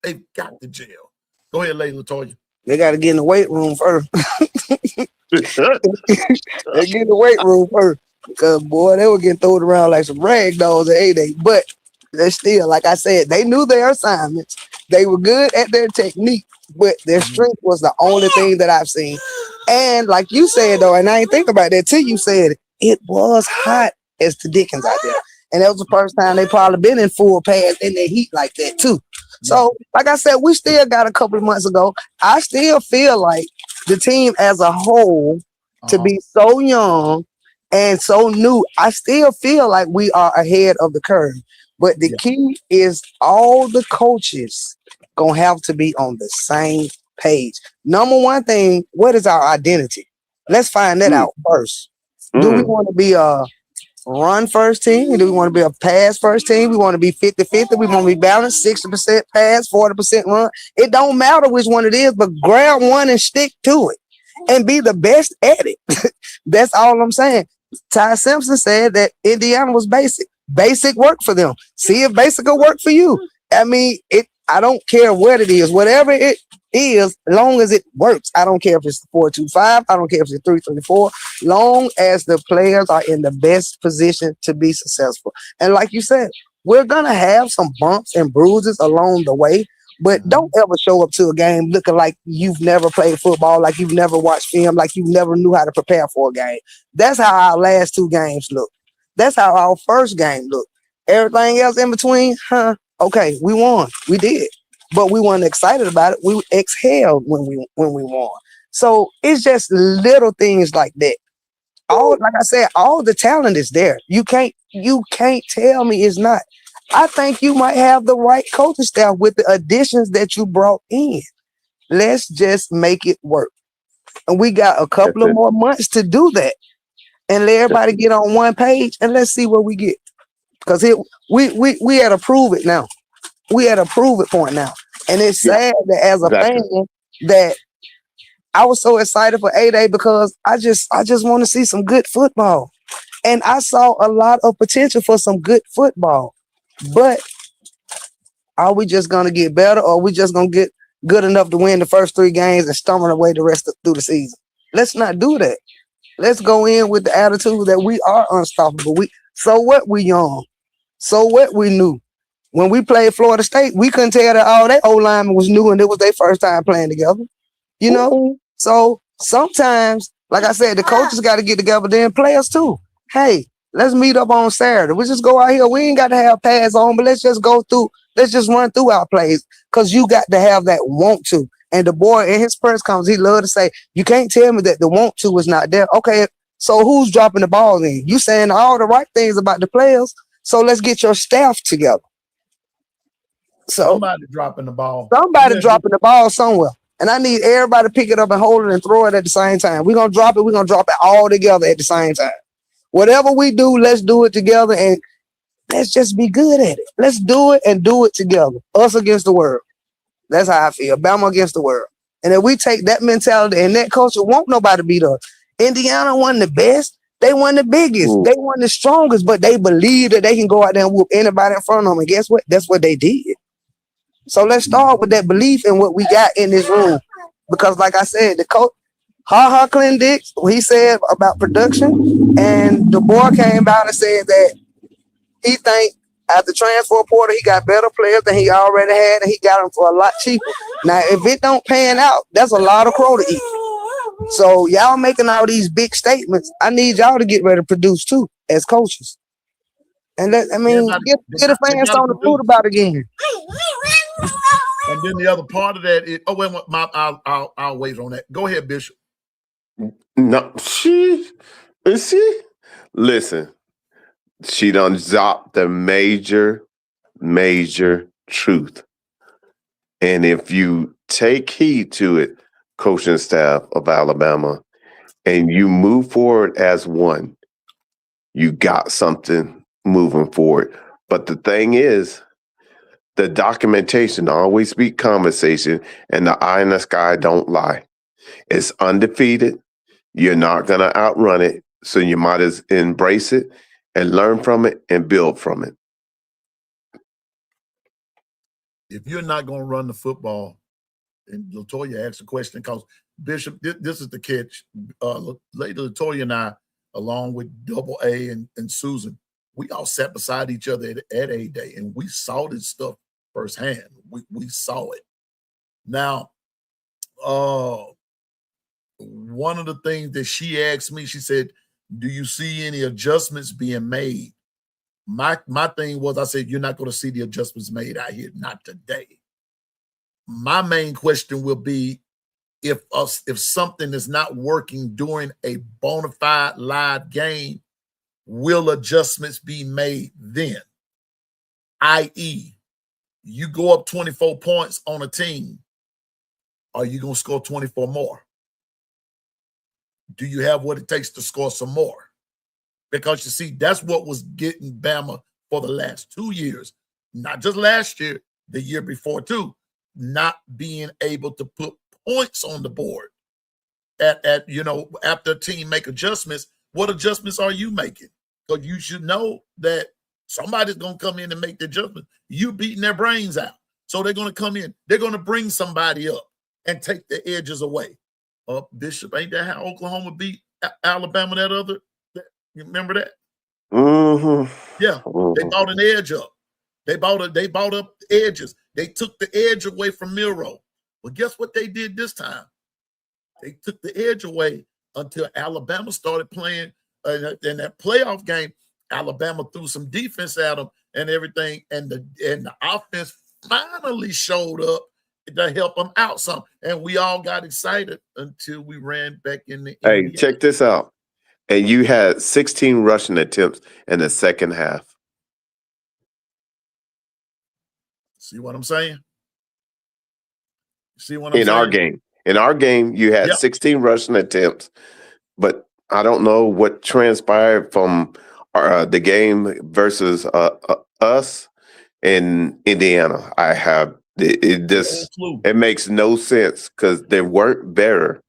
They've got to gel. Go ahead, Lady LaToya. They got to get in the weight room first. They get in the weight room first. Because, boy, they were getting thrown around like some rag dolls at A-Day. But they still, like I said, they knew their assignments. They were good at their technique, but their strength was the only thing that I've seen. And like you said, though, and I ain't think about that till you said it was hot as the Dickens out there. And that was the first time they probably been in full pads in the heat like that, too. So, like I said, we still got a couple of months ago. I still feel like the team as a whole, to be so young and so new, I still feel like we are ahead of the curve. But the key is all the coaches going to have to be on the same page. Number one thing, what is our identity? Let's find that out first. Do we want to be a run first team? Do we want to be a pass first team? We want to be 50-50. We want to be balanced, 60% pass, 40% run. It don't matter which one it is, but grab one and stick to it and be the best at it. That's all I'm saying. Ty Simpson said that Indiana was basic. Basic work for them. See if basic will work for you. I mean, I don't care what it is. Whatever is, long as it works. I don't care if it's 4-2-5. I don't care if it's 3-3-4. Long as the players are in the best position to be successful. And like you said, we're gonna have some bumps and bruises along the way. But don't ever show up to a game looking like you've never played football, like you've never watched film, like you never knew how to prepare for a game. That's how our last 2 games look. That's how our first game looked. Everything else in between, okay, we won. We did. But we weren't excited about it. We exhaled when we won. So it's just little things like that. Like I said, all the talent is there. You can't tell me it's not. I think you might have the right coaching staff with the additions that you brought in. Let's just make it work. And we got a couple of more months to do that. And let everybody get on one page and let's see what we get. Because we at a prove it now. We at a prove it point now. And it's sad that as a fan that I was so excited for A-Day because I just want to see some good football. And I saw a lot of potential for some good football. But are we just going to get better, or are we just going to get good enough to win the first 3 games and stomach away the rest through the season? Let's not do that. Let's go in with the attitude that we are unstoppable. So what, we young. So what, we new. When we played Florida State, we couldn't tell that all that O-lineman was new and it was their first time playing together. You know? So sometimes, like I said, the coaches got to get together, then players too. Hey, let's meet up on Saturday. We just go out here. We ain't got to have pads on, but let's just run through our plays, because you got to have that want to. And the boy in his press conference, he loved to say, you can't tell me that the want to is not there. Okay, so who's dropping the ball then? You saying all the right things about the players, so let's get your staff together. So somebody dropping the ball. Somebody dropping the ball somewhere. And I need everybody to pick it up and hold it and throw it at the same time. We're going to drop it all together at the same time. Whatever we do, let's do it together and let's just be good at it. Let's do it and do it together. Us against the world. That's how I feel. Bama against the world. And if we take that mentality and that culture, won't nobody beat us. Indiana won the best. They won the biggest. They won the strongest, but they believe that they can go out there and whoop anybody in front of them. And guess what? That's what they did. So let's start with that belief in what we got in this room. Because like I said, the coach, Clint Dix, he said about production, and the boy came out and said that he think after transfer portal, he got better players than he already had, and he got them for a lot cheaper. Now, if it don't pan out, that's a lot of crow to eat. So y'all making all these big statements. I need y'all to get ready to produce too as coaches. And get the fans on the foot about it again. And then the other part of that is, I'll wait on that. Go ahead, Bishop. No, listen, she done dropped the major truth. And if you take heed to it, coaching staff of Alabama, and you move forward as one, you got something moving forward. But the thing is, the documentation always beat conversation, and the eye in the sky don't lie. It's undefeated. You're not going to outrun it, so you might as embrace it and learn from it and build from it. If you're not going to run the football, and LaToya asked a question, because Bishop, this is the catch. Lady LaToya and I, along with Double A and Susan, we all sat beside each other at A-Day, and we saw this stuff firsthand. We saw it. Now, one of the things that she asked me, she said, do you see any adjustments being made? My thing was, I said, you're not going to see the adjustments made out here, not today. My main question will be, if something is not working during a bona fide live game, will adjustments be made then? I.e., you go up 24 points on a team, are you going to score 24 more? Do you have what it takes to score some more? Because you see, that's what was getting Bama for the last 2 years, not just last year, the year before too, not being able to put points on the board after a team make adjustments. What adjustments are you making? Because you should know that somebody's going to come in and make the adjustment. You beating their brains out. So they're going to come in. They're going to bring somebody up. and take the edges away. Bishop, ain't that how Oklahoma beat Alabama you remember that? Mm-hmm. Yeah, they Mm-hmm. bought an edge up. They bought up edges. They took the edge away from Miro. But guess what they did this time? They took the edge away until Alabama started playing. In that playoff game, Alabama threw some defense at them and everything, and the offense finally showed up to help them out some. And we all got excited until we ran back in the Hey, Indiana. check this out. And you had 16 rushing attempts in the second half. See what I'm saying? See what I'm In saying? our game, you had 16 rushing attempts, but I don't know what transpired from the game versus us in Indiana. It makes no sense because they weren't better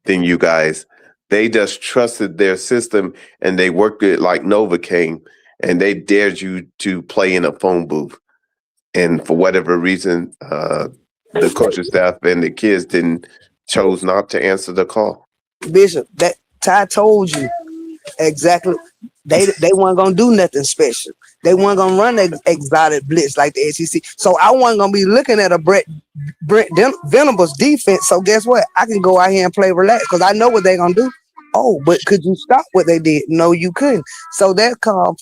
than you guys. They just trusted their system and they worked it like Novocaine, and they dared you to play in a phone booth. And for whatever reason, the coaching staff and the kids chose not to answer the call. Bishop, that Ty told you exactly. They weren't gonna do nothing special. They weren't gonna run exotic blitz like the SEC. So I wasn't gonna be looking at a Brent Venables defense. So guess what? I can go out here and play relax because I know what they're gonna do. Oh, but could you stop what they did? No, you couldn't. So that's called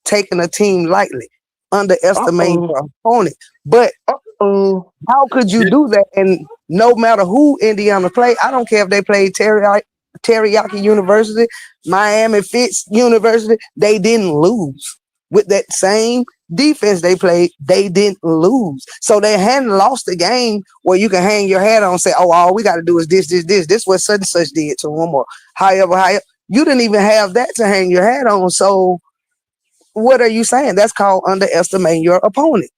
taking a team lightly, underestimating your opponent. But how could you do that? And no matter who Indiana played, I don't care if they played Teriyaki University, Miami Fitz University, they didn't lose. With that same defense they played, they didn't lose. So they hadn't lost the game where you can hang your hat on and say, oh, all we got to do is this. This what such and such did to them, or however. You didn't even have that to hang your hat on. So what are you saying? That's called underestimating your opponent.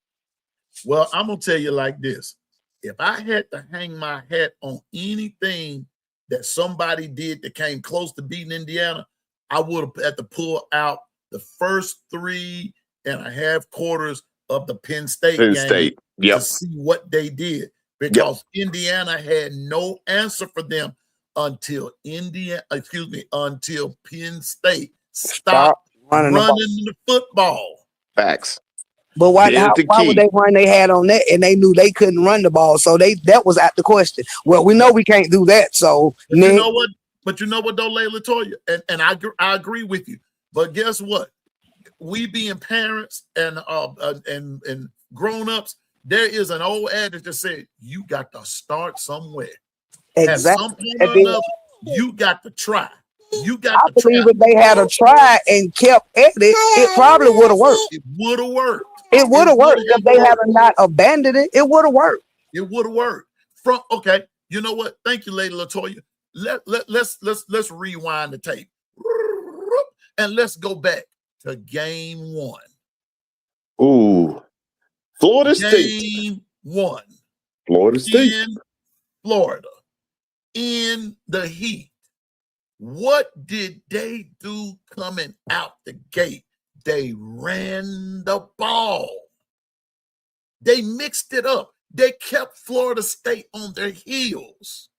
Well, I'm going to tell you like this. If I had to hang my hat on anything that somebody did that came close to beating Indiana, I would have had to pull out the first 3.5 quarters of the Penn State game to see what they did, because Indiana had no answer for them until Penn State stopped running the football. Facts. But why would they run their hat on that? And they knew they couldn't run the ball, so that was out the question. Well, we know we can't do that. So you know what? But you know what, though, Latoya, and I agree with you. But guess what? We being parents and grown-ups, there is an old adage that said you got to start somewhere. Exactly. At some point or another, you got to try. I believe if they had a try and kept at it, it probably would have worked. It would have worked. It would have worked if they had not abandoned it. It would have worked. It would have worked. Okay, you know what? Thank you, Lady Latoya. Let's rewind the tape and let's go back to game 1. Ooh, Florida State. Game 1. Florida State. In Florida, in the heat. What did they do coming out the gate? They ran the ball. They mixed it up. They kept Florida State on their heels.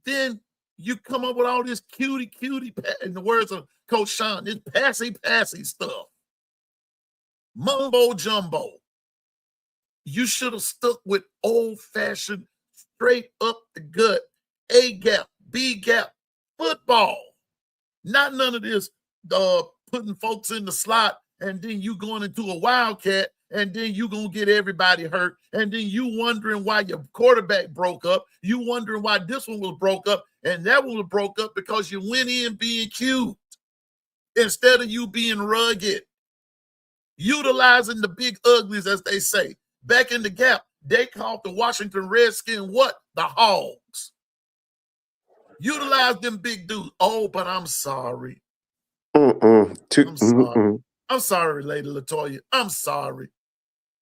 Then you come up with all this cutie, in the words of Coach Sean, this passy stuff. Mumbo jumbo. You should have stuck with old-fashioned, straight up the gut, A-gap, B-gap football. Not none of this putting folks in the slot and then you going into a wildcat and then you going to get everybody hurt and then you wondering why your quarterback broke up. You wondering why this one was broke up and that one was broke up because you went in being cute instead of you being rugged. Utilizing the big uglies, as they say. Back in the gap, they called the Washington Redskins what? The Hogs. Utilize them big dudes. Oh, but I'm sorry. I'm sorry. I'm sorry, Lady Latoya. I'm sorry.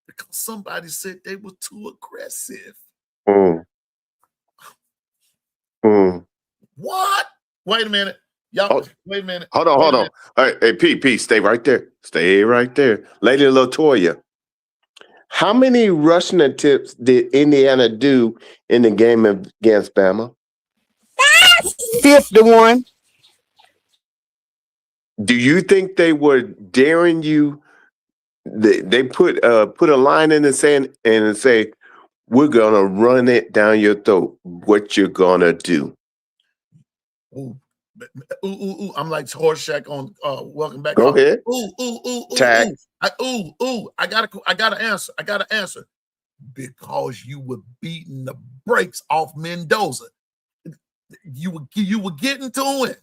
Because somebody said they were too aggressive. What? Wait a minute. Y'all, wait a minute. Hold on. All right, hey, P, stay right there. Stay right there. Lady Latoya, How many rushing attempts did Indiana do in the game against Bama? 51. Do you think they were daring you? They put a line in the sand and say, "We're gonna run it down your throat. What you're gonna do?" Ooh. I'm like Horseshack on Welcome Back. Go ahead. Tag. I gotta answer. I gotta answer. Because you were beating the brakes off Mendoza. You were getting to it.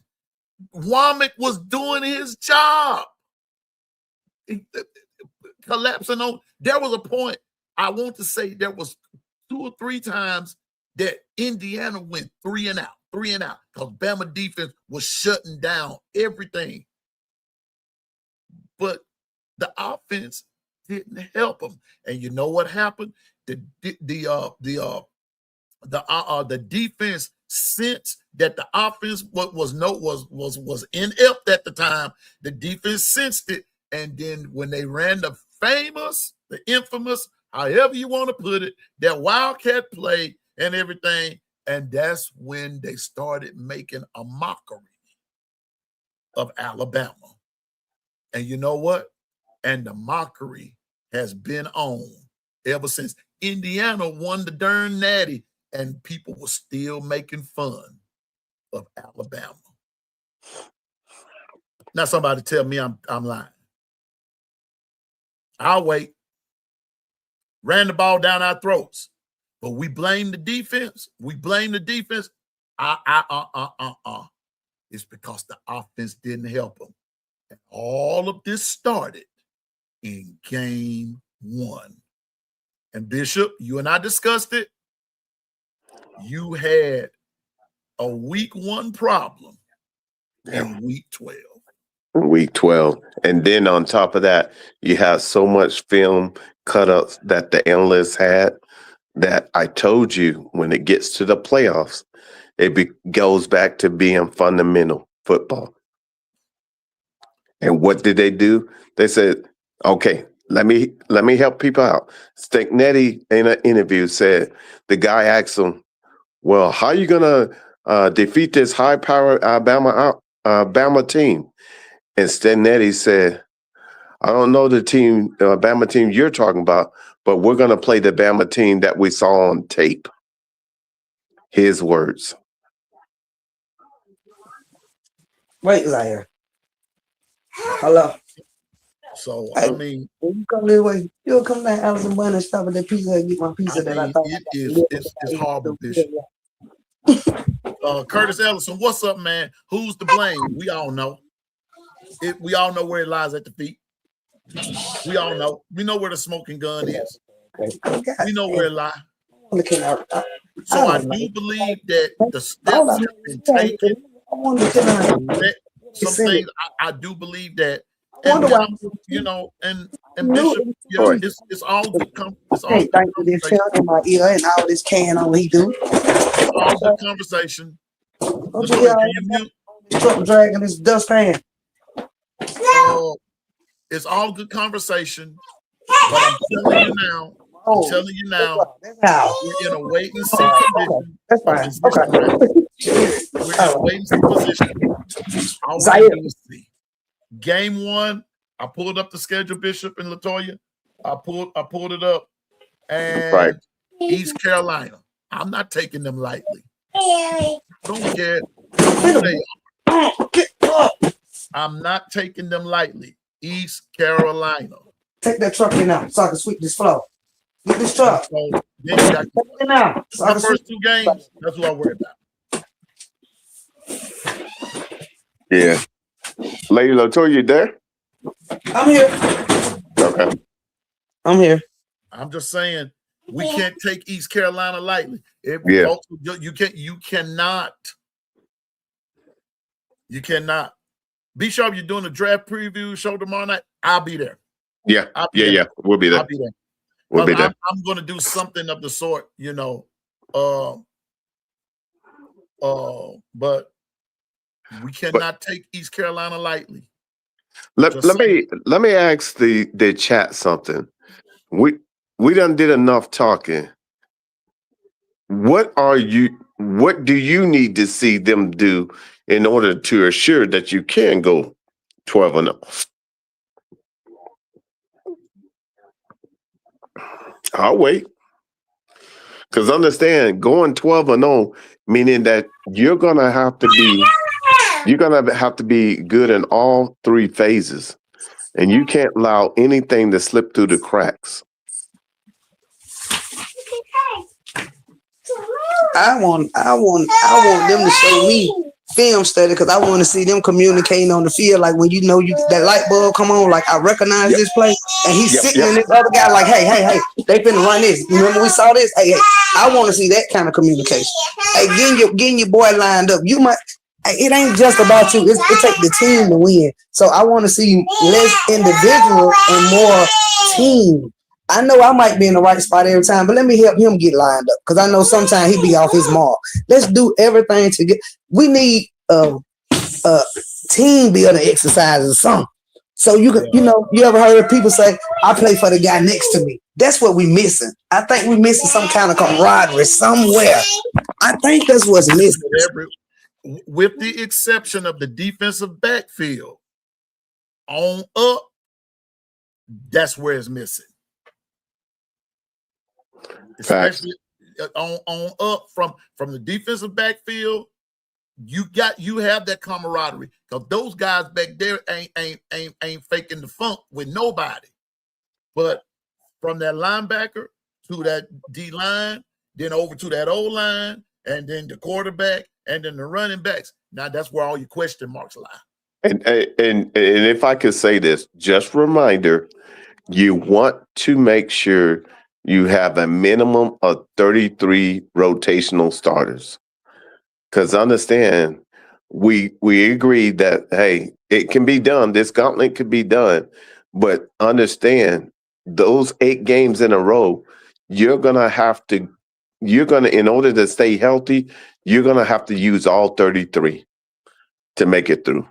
Womack was doing his job. Collapsing on. There was a point, I want to say there was 2 or 3 times that Indiana went 3 and out, because Bama defense was shutting down everything. But the offense didn't help them. And you know what happened? The defense sensed that the offense was inept at the time. The defense sensed it, and then when they ran the infamous, however you want to put it, that wildcat play and everything, and that's when they started making a mockery of Alabama. And you know what? And the mockery has been on ever since. Indiana won the darn natty, and people were still making fun of Alabama. Now somebody tell me I'm lying. I'll wait. Ran the ball down our throats, but we blame the defense. It's because the offense didn't help them. And all of this started in game 1. And Bishop, you and I discussed it. You had a week 1 problem in week 12. Week 12. And then on top of that, you have so much film cutouts that the analysts had that I told you when it gets to the playoffs, goes back to being fundamental football. And what did they do? They said, okay, let me help people out. Sticknetti in an interview said, the guy asked him, well, how are you going to defeat this high-powered Alabama team? And Sticknetti said, I don't know the team, Bama team you're talking about, but we're going to play the Bama team that we saw on tape. His words. Wait, Zaire. Hello. So, Hey, I mean, you come this way. You'll come down Allison Bun and stop at that pizza and get my pizza that I thought it's horrible, Bishop. Curtis Ellison, what's up, man? Who's to blame? We all know. We all know where it lies at the feet. We all know. We know where the smoking gun is. We know where it lies. So I do believe that the steps have been taken. Some things I do believe that, and you know, and Bishop, it's all good. It's all good conversation. In my ear and all this can on he do. It's all good conversation. Truck dragging this dustpan. It's all good conversation, but I'm telling you now, we're in a wait and see position. That's fine. We're in a wait and see position. All we do is see. Game 1, I pulled up the schedule, Bishop and LaToya. I pulled it up, and East Carolina. I'm not taking them lightly. Don't care who they are. I'm not taking them lightly. East Carolina. Take that truck in now so I can sweep this floor. Get this truck. So then you got the first 2 games. That's what I worry about. Yeah. Lady LaToya, you there? I'm here. Okay. I'm here. I'm just saying we can't take East Carolina lightly. Folks, you cannot. You cannot. Be sure you're doing a draft preview show tomorrow night. I'll be there. Yeah. We'll be there. I'll be there. We'll be there. I'm going to do something of the sort, you know. But we cannot take East Carolina lightly. Let me ask the chat something. we done did enough talking. What do you need to see them do in order to assure that you can go 12-0? I'll wait. Because understand, going 12-0, meaning that you're gonna have to be good in all three phases. And you can't allow anything to slip through the cracks. I want them to show me film study because I want to see them communicating on the field. Like when you that light bulb come on, like I recognize this play, and he's sitting in this other guy like, hey, they finna run this. You remember we saw this? Hey, I want to see that kind of communication. Hey, getting your boy lined up. You might. It ain't just about you. It takes the team to win. So I want to see less individual and more team. I know I might be in the right spot every time, but let me help him get lined up because I know sometimes he be off his mark. Let's do everything to get. We need team building exercises or something. So you can, you ever heard people say, "I play for the guy next to me." That's what we missing. I think we missing some kind of camaraderie somewhere. I think that's what's missing. With the exception of the defensive backfield, on up, that's where it's missing. Especially on up from the defensive backfield, you have that camaraderie because those guys back there ain't faking the funk with nobody. But from that linebacker to that D line, then over to that O line, and then the quarterback, and then the running backs. Now that's where all your question marks lie. And if I could say this, just reminder, you want to make sure you have a minimum of 33 rotational starters. Because understand, we agree that, hey, it can be done. This gauntlet could be done. But understand, those 8 games in a row, in order to stay healthy, you're going to have to use all 33 to make it through.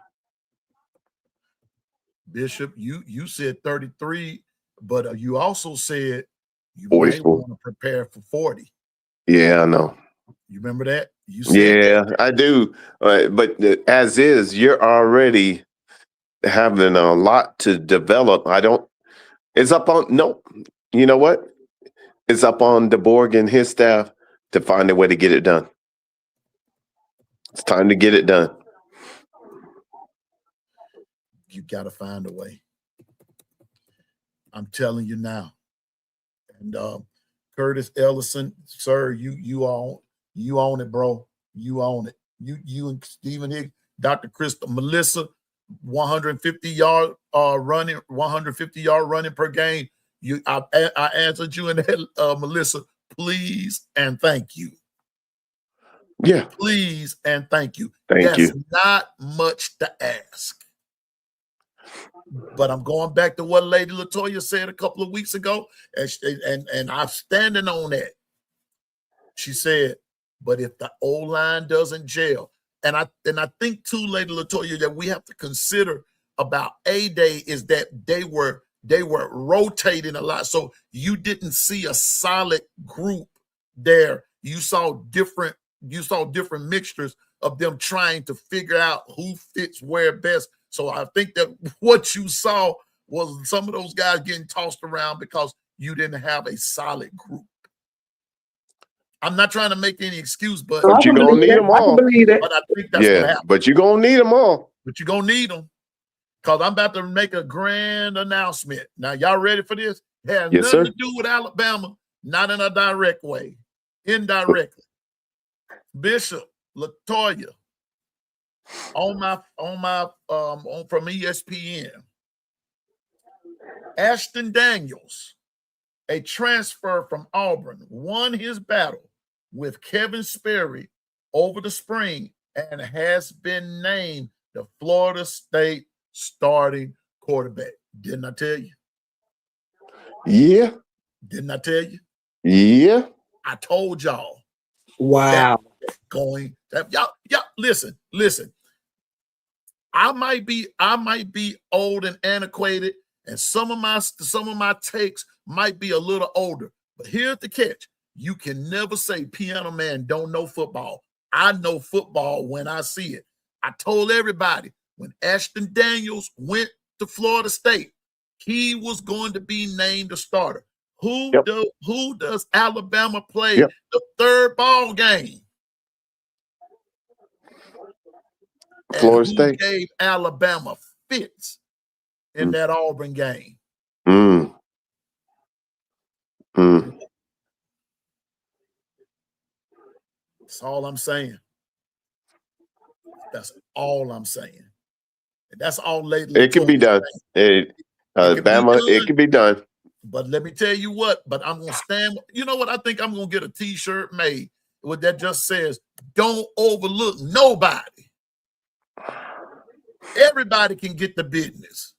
Bishop, you said 33, but you also said you may want to prepare for 40. Yeah, I know. You remember that? You said that. I do. But as is, you're already having a lot to develop. It's up on, you know what? It's up on DeBorg and his staff to find a way to get it done. It's time to get it done. You got to find a way. I'm telling you now. And Curtis Ellison, sir, you own it, bro. You own it. You and Stephen Higgs, Dr. Crystal, Melissa, 150-yard running per game. I answered you in that, Melissa. Please and thank you. Yeah. Please and thank you. That's not much to ask. But I'm going back to what Lady Latoya said a couple of weeks ago, and I'm standing on that. She said, but if the O-line doesn't gel, and I think too, Lady Latoya, that we have to consider about A-Day is that they were rotating a lot. So you didn't see a solid group there. You saw different mixtures of them trying to figure out who fits where best. So I think that what you saw was some of those guys getting tossed around because you didn't have a solid group. I'm not trying to make any excuse, but you're going to need them all. I believe that. But I think that's what happened. But you're going to need them all. But you're going to need them because I'm about to make a grand announcement. Now, y'all ready for this? It has nothing to do with Alabama, not in a direct way, indirectly. Bishop, Latoya, from ESPN, Ashton Daniels, a transfer from Auburn, won his battle with Kevin Sperry over the spring and has been named the Florida State starting quarterback. Didn't I tell you? Yeah. Didn't I tell you? Yeah. I told y'all. Wow. Y'all listen. I might be old and antiquated, And some of my takes might be a little older, but here's the catch. You can never say Piano Man don't know football. I know football when I see it. I told everybody when Ashton Daniels went to Florida State, he was going to be named a starter. Who does Alabama play the third ball game? Florida And who State gave Alabama fits in that Auburn game? That's all I'm saying. That's all I'm saying. And that's all lately. It can be done. It can be done. But let me tell you what, but I'm going to stand. You know what? I think I'm going to get a t-shirt made with that just says, don't overlook nobody. Everybody can get the business.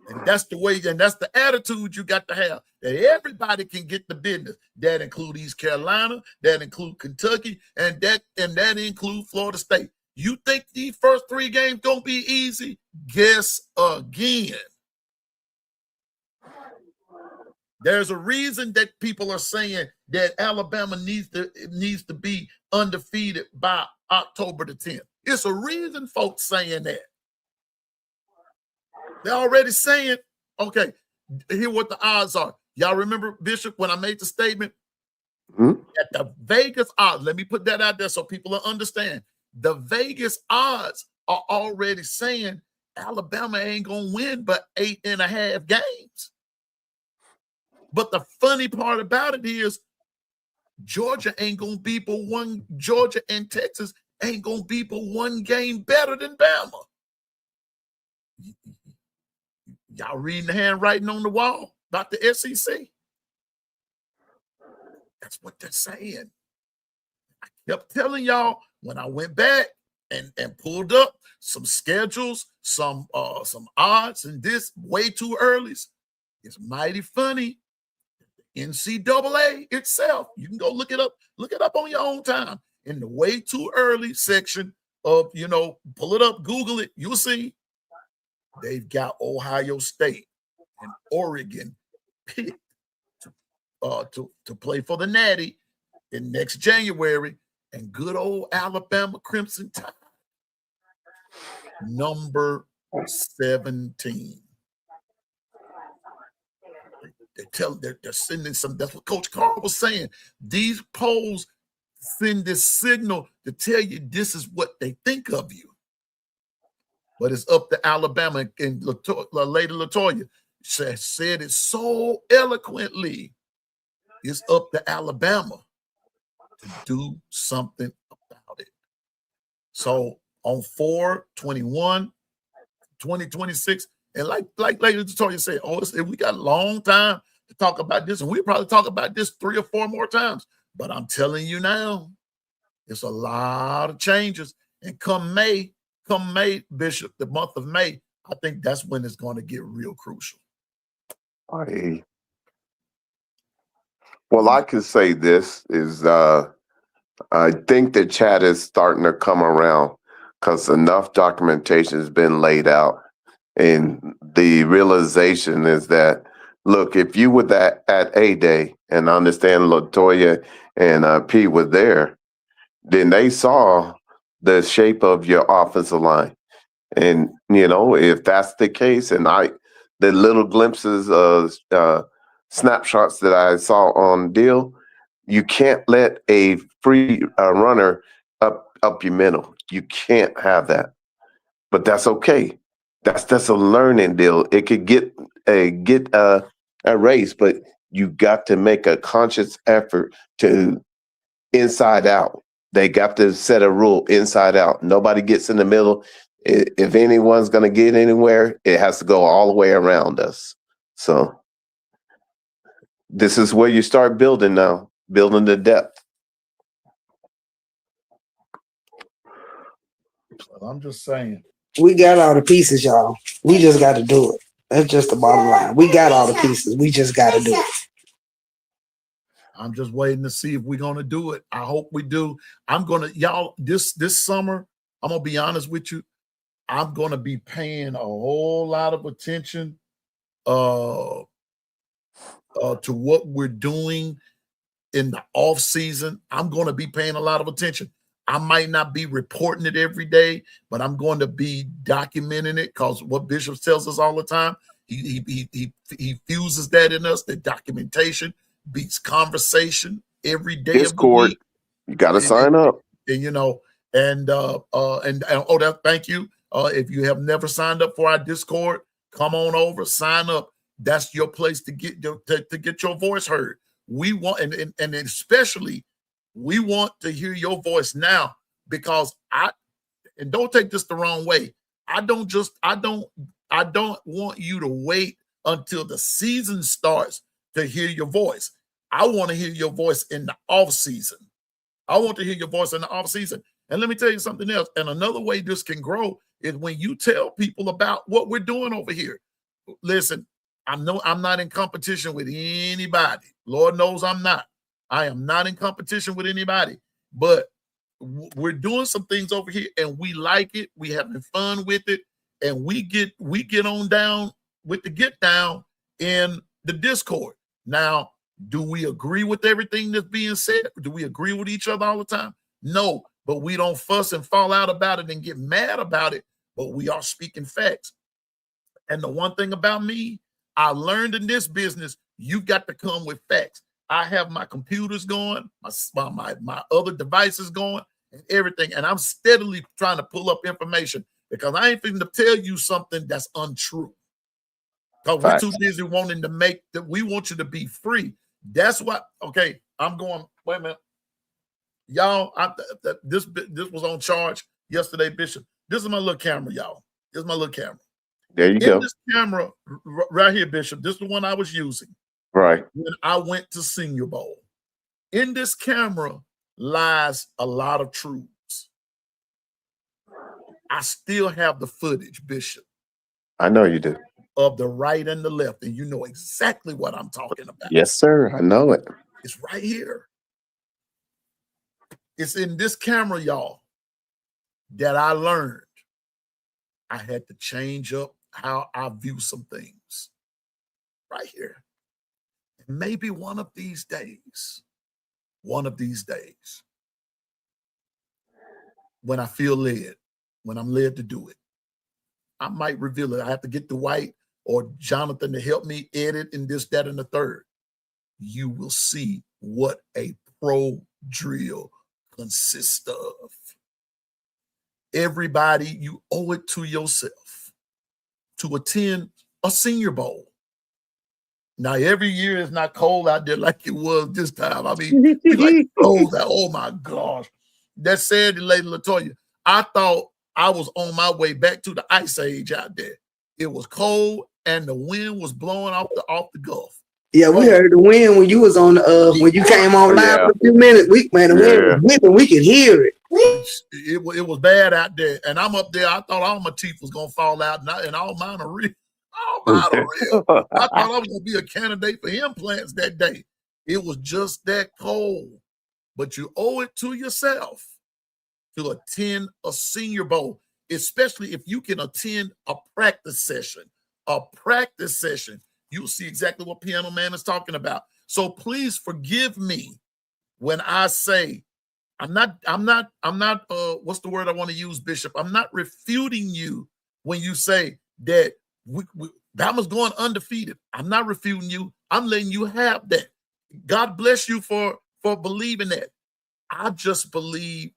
And that's the way, and that's the attitude you got to have, that everybody can get the business. That include East Carolina, that include Kentucky, and that include Florida State. You think these first 3 games gonna be easy? Guess again. There's a reason that people are saying that Alabama needs to be undefeated by October the 10th. It's a reason folks saying that. They're already saying, okay, here what the odds are. Y'all remember, Bishop, when I made the statement that the Vegas odds, let me put that out there so people will understand. The Vegas odds are already saying Alabama ain't going to win but 8.5 games. But the funny part about it is Georgia ain't going to be but one. Georgia and Texas ain't going to be but one game better than Bama. Y'all reading the handwriting on the wall about the SEC? That's what they're saying. I kept telling y'all when I went back and pulled up some schedules, some odds, and this way too early. It's mighty funny. NCAA itself, you can go look it up on your own time. In the way too early section of, pull it up, Google it, you'll see. They've got Ohio State and Oregon picked to play for the Natty in next January, and good old Alabama Crimson Tide, number 17. They're sending some. That's what Coach Carl was saying. These polls send this signal to tell you this is what they think of you. But it's up to Alabama, and Lady Latoya said it so eloquently. It's up to Alabama to do something about it. So on 4/21/2026, and like Lady Latoya said, we got a long time to talk about this, and we'll probably talk about this 3 or 4 more times. But I'm telling you now, it's a lot of changes. And come May, Bishop, the month of May, I think that's when it's going to get real crucial. Well, I could say this is I think the chat is starting to come around because enough documentation has been laid out. And the realization is that, look, if you were at A-Day, and I understand Latoya and P were there, then they saw the shape of your offensive line. And, if that's the case, and the little glimpses of snapshots that I saw on deal, you can't let a free runner up your middle. You can't have that. But that's okay. That's a learning deal. It could get a race, but you got to make a conscious effort to inside out. They got to set a rule inside out. Nobody gets in the middle. If anyone's going to get anywhere, it has to go all the way around us. So this is where you start building now, building the depth. I'm just saying. We got all the pieces, y'all. We just got to do it. That's just the bottom line. We got all the pieces. We just got to do it. I'm just waiting to see if we're going to do it. I hope we do. I'm going to, y'all, this summer, I'm going to be honest with you. I'm going to be paying a whole lot of attention to what we're doing in the off season. I'm going to be paying a lot of attention. I might not be reporting it every day, but I'm going to be documenting it, because what Bishop tells us all the time, he fuses that in us. The documentation beats conversation every day Discord, of the week. You got to sign up. And thank you. If you have never signed up for our Discord, come on over, sign up. That's your place to get your voice heard. We want, and especially we want to hear your voice now, because and don't take this the wrong way. I don't want you to wait until the season starts to hear your voice. I want to hear your voice in the off season. I want to hear your voice in the off season. And let me tell you something else. And another way this can grow is when you tell people about what we're doing over here. Listen, I'm not in competition with anybody. Lord knows I'm not. I am not in competition with anybody. But we're doing some things over here, and we like it. We having fun with it, and we get on down with the get down in the Discord. Now, do we agree with everything that's being said? Do we agree with each other all the time? No, but we don't fuss and fall out about it and get mad about it, but we are speaking facts. And the one thing about me, I learned in this business, you've got to come with facts. I have my computers going, my other devices going, and everything, and I'm steadily trying to pull up information, because I ain't finna tell you something that's untrue. Because we're too busy wanting to make that. We want you to be free. That's what. Okay, I'm going. Wait a minute, y'all. This was on charge yesterday, Bishop. This is my little camera, y'all. This is my little camera. There you go. This camera right here, Bishop. This is the one I was using. Right. When I went to Senior Bowl. In this camera lies a lot of truths. I still have the footage, Bishop. I know you do. Of the right and the left, and you know exactly what I'm talking about. Yes, sir. I know it. It's right here. It's in this camera, y'all, that I learned I had to change up how I view some things. Right here. And maybe one of these days, when I feel led, when I'm led to do it, I might reveal it. I have to get the White or Jonathan to help me edit and this, that, and the third. You will see what a pro drill consists of. Everybody, you owe it to yourself to attend a Senior Bowl. Now, every year it's not cold out there like it was this time. I mean, we like cold out. Oh my gosh. That Saturday, Lady Latoya, I thought I was on my way back to the ice age out there. It was cold and the wind was blowing off the Gulf. Yeah, we heard the wind when you was on when you came on live for a few minutes. The wind was whipping, we could hear it. It was bad out there. And I'm up there. I thought all my teeth was gonna fall out, and all mine are real. All mine are real. I thought I was gonna be a candidate for implants that day. It was just that cold. But you owe it to yourself to attend a Senior Bowl, especially if you can attend a practice session. A practice session. You'll see exactly what Piano Man is talking about. So please forgive me when I say I'm not what's the word I want to use, Bishop? I'm not refuting you when you say that Bama's going undefeated. I'm not refuting you. I'm letting you have that. God bless you for believing that. I just believe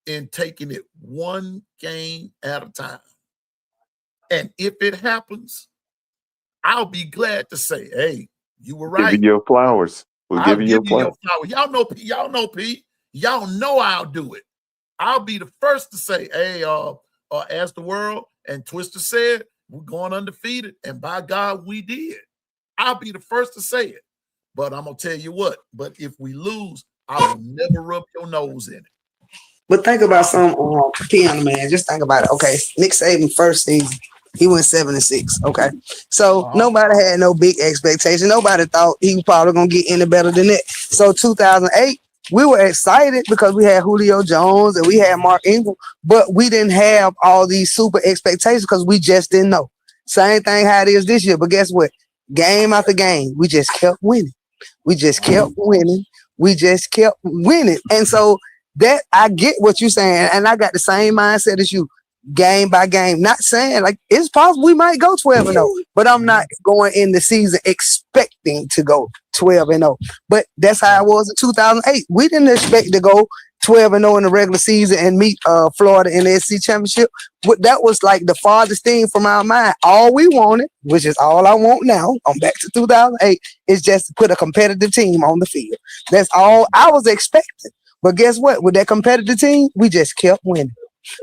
in taking it one game at a time. And if it happens, I'll be glad to say, hey, you were right. Give you your flowers. We'll give you your flowers. Y'all know, Pete. Y'all know I'll do it. I'll be the first to say, hey, as the world and Twister said, we're going undefeated. And by God, we did. I'll be the first to say it. But I'm going to tell you what. But if we lose, I will never rub your nose in it. But think about some Piano Man. Just think about it. Okay, Nick Saban first season, he went 7-6. Okay, so nobody had no big expectation. Nobody thought he was probably gonna get any better than that. So 2008, we were excited because we had Julio Jones and we had Mark Ingram, but we didn't have all these super expectations because we just didn't know. Same thing how it is this year, but guess what? Game after game, we just kept winning. We just kept winning. We just kept winning. And so that I get what you're saying, and I got the same mindset as you. Game by game, not saying like it's possible we might go 12-0, but I'm not going in the season expecting to go 12-0. But that's how it was in 2008. We didn't expect to go 12-0 in the regular season and meet Florida in the SEC championship. But that was like the farthest thing from our mind. All we wanted, which is all I want now, I'm back to 2008, is just to put a competitive team on the field. That's all I was expecting. But guess what? With that competitive team, we just kept winning.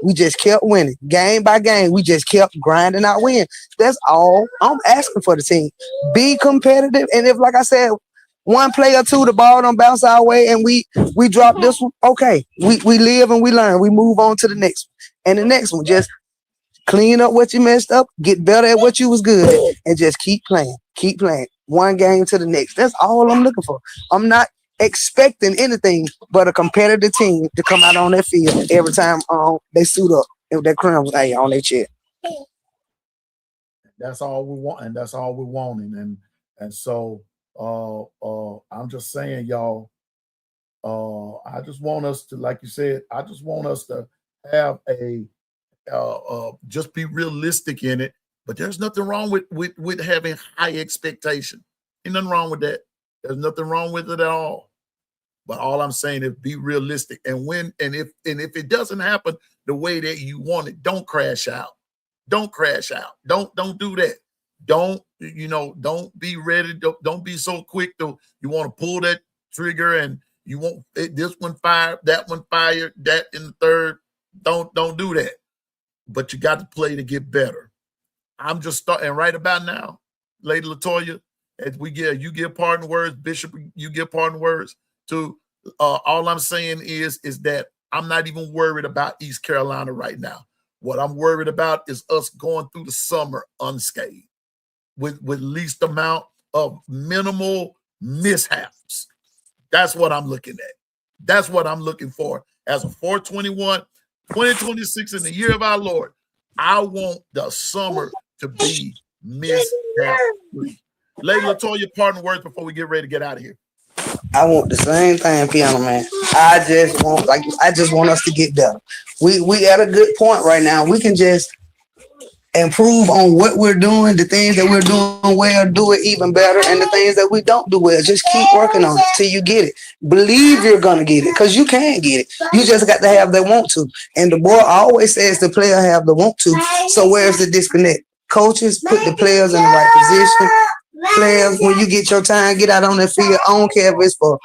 We just kept winning game by game. We just kept grinding out wins. That's all I'm asking for the team. Be competitive. And if, like I said, one play or two, the ball don't bounce our way and we drop this one, okay. We live and we learn. We move on to the next one. And the next one, just clean up what you messed up, get better at what you was good at, and just keep playing. Keep playing. One game to the next. That's all I'm looking for. I'm not expecting anything but a competitive team to come out on that field every time they suit up with that crumbs on their chest. That's all we want, and that's all we're wanting. And so I'm just saying, y'all, I just want us to, like you said, I just want us to have a just be realistic in it. But there's nothing wrong with having high expectation. Ain't nothing wrong with that. There's nothing wrong with it at all. But all I'm saying is be realistic. And if it doesn't happen the way that you want it, don't crash out. Don't crash out. Don't do that. Don't be ready. Don't be so quick to you want to pull that trigger and you want this one fired, that one fired, that in the third. Don't do that. But you got to play to get better. I'm just starting right about now, Lady Latoya. As you give pardon words, Bishop, you give pardon words to all I'm saying is that I'm not even worried about East Carolina right now. What I'm worried about is us going through the summer unscathed with least amount of minimal mishaps. That's what I'm looking at. That's what I'm looking for as a 421, 2026 in the year of our Lord. I want the summer to be mishap-free. Lady Latoya, pardon words before we get ready to get out of here. I want the same thing, Piano Man. I just want us to get better. We at a good point right now. We can just improve on what we're doing, the things that we're doing well, do it even better, and the things that we don't do well, just keep working on it till you get it. Believe you're gonna get it, because you can get it. You just got to have the want to. And the boy always says the player have the want to. So where's the disconnect? Coaches put the players in the right position. Players, when you get your time, get out on the field. I don't care if it's for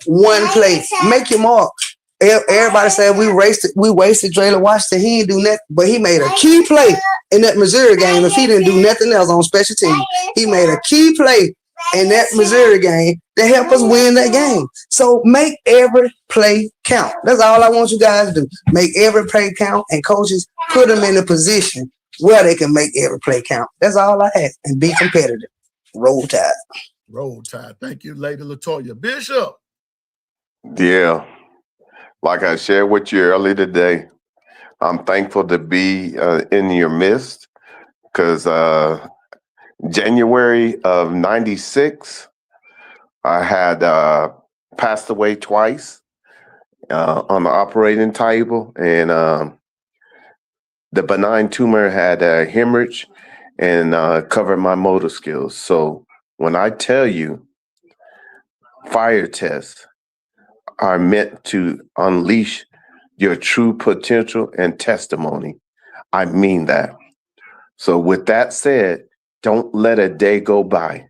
one play. Make your mark. Everybody said we wasted Draylen Washington. He didn't do nothing, but he made a key play in that Missouri game. If he didn't do nothing else on special teams, he made a key play in that Missouri game to help us win that game. So make every play count. That's all I want you guys to do. Make every play count, and coaches put them in a position where they can make every play count. That's all I ask, and be competitive. Roll Tide. Roll Tide. Thank you, Lady Latoya. Bishop. Yeah. Like I shared with you earlier today, I'm thankful to be in your midst because January of 96, I had passed away twice on the operating table, and the benign tumor had a hemorrhage and covered my motor skills. So when I tell you fire tests are meant to unleash your true potential and testimony, I mean that. So with that said, don't let a day go by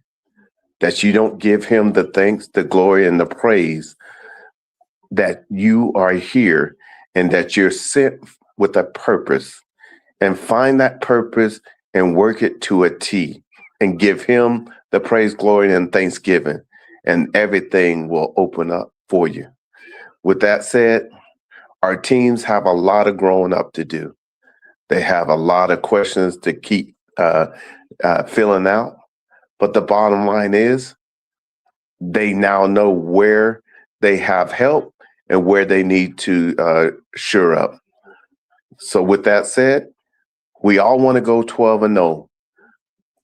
that you don't give him the thanks, the glory, and the praise that you are here and that you're sent with a purpose, and find that purpose and work it to a T and give him the praise, glory, and thanksgiving, and everything will open up for you. With that said, our teams have a lot of growing up to do. They have a lot of questions to keep filling out. But the bottom line is they now know where they have help and where they need to shore up. So with that said, we all want to go 12-0,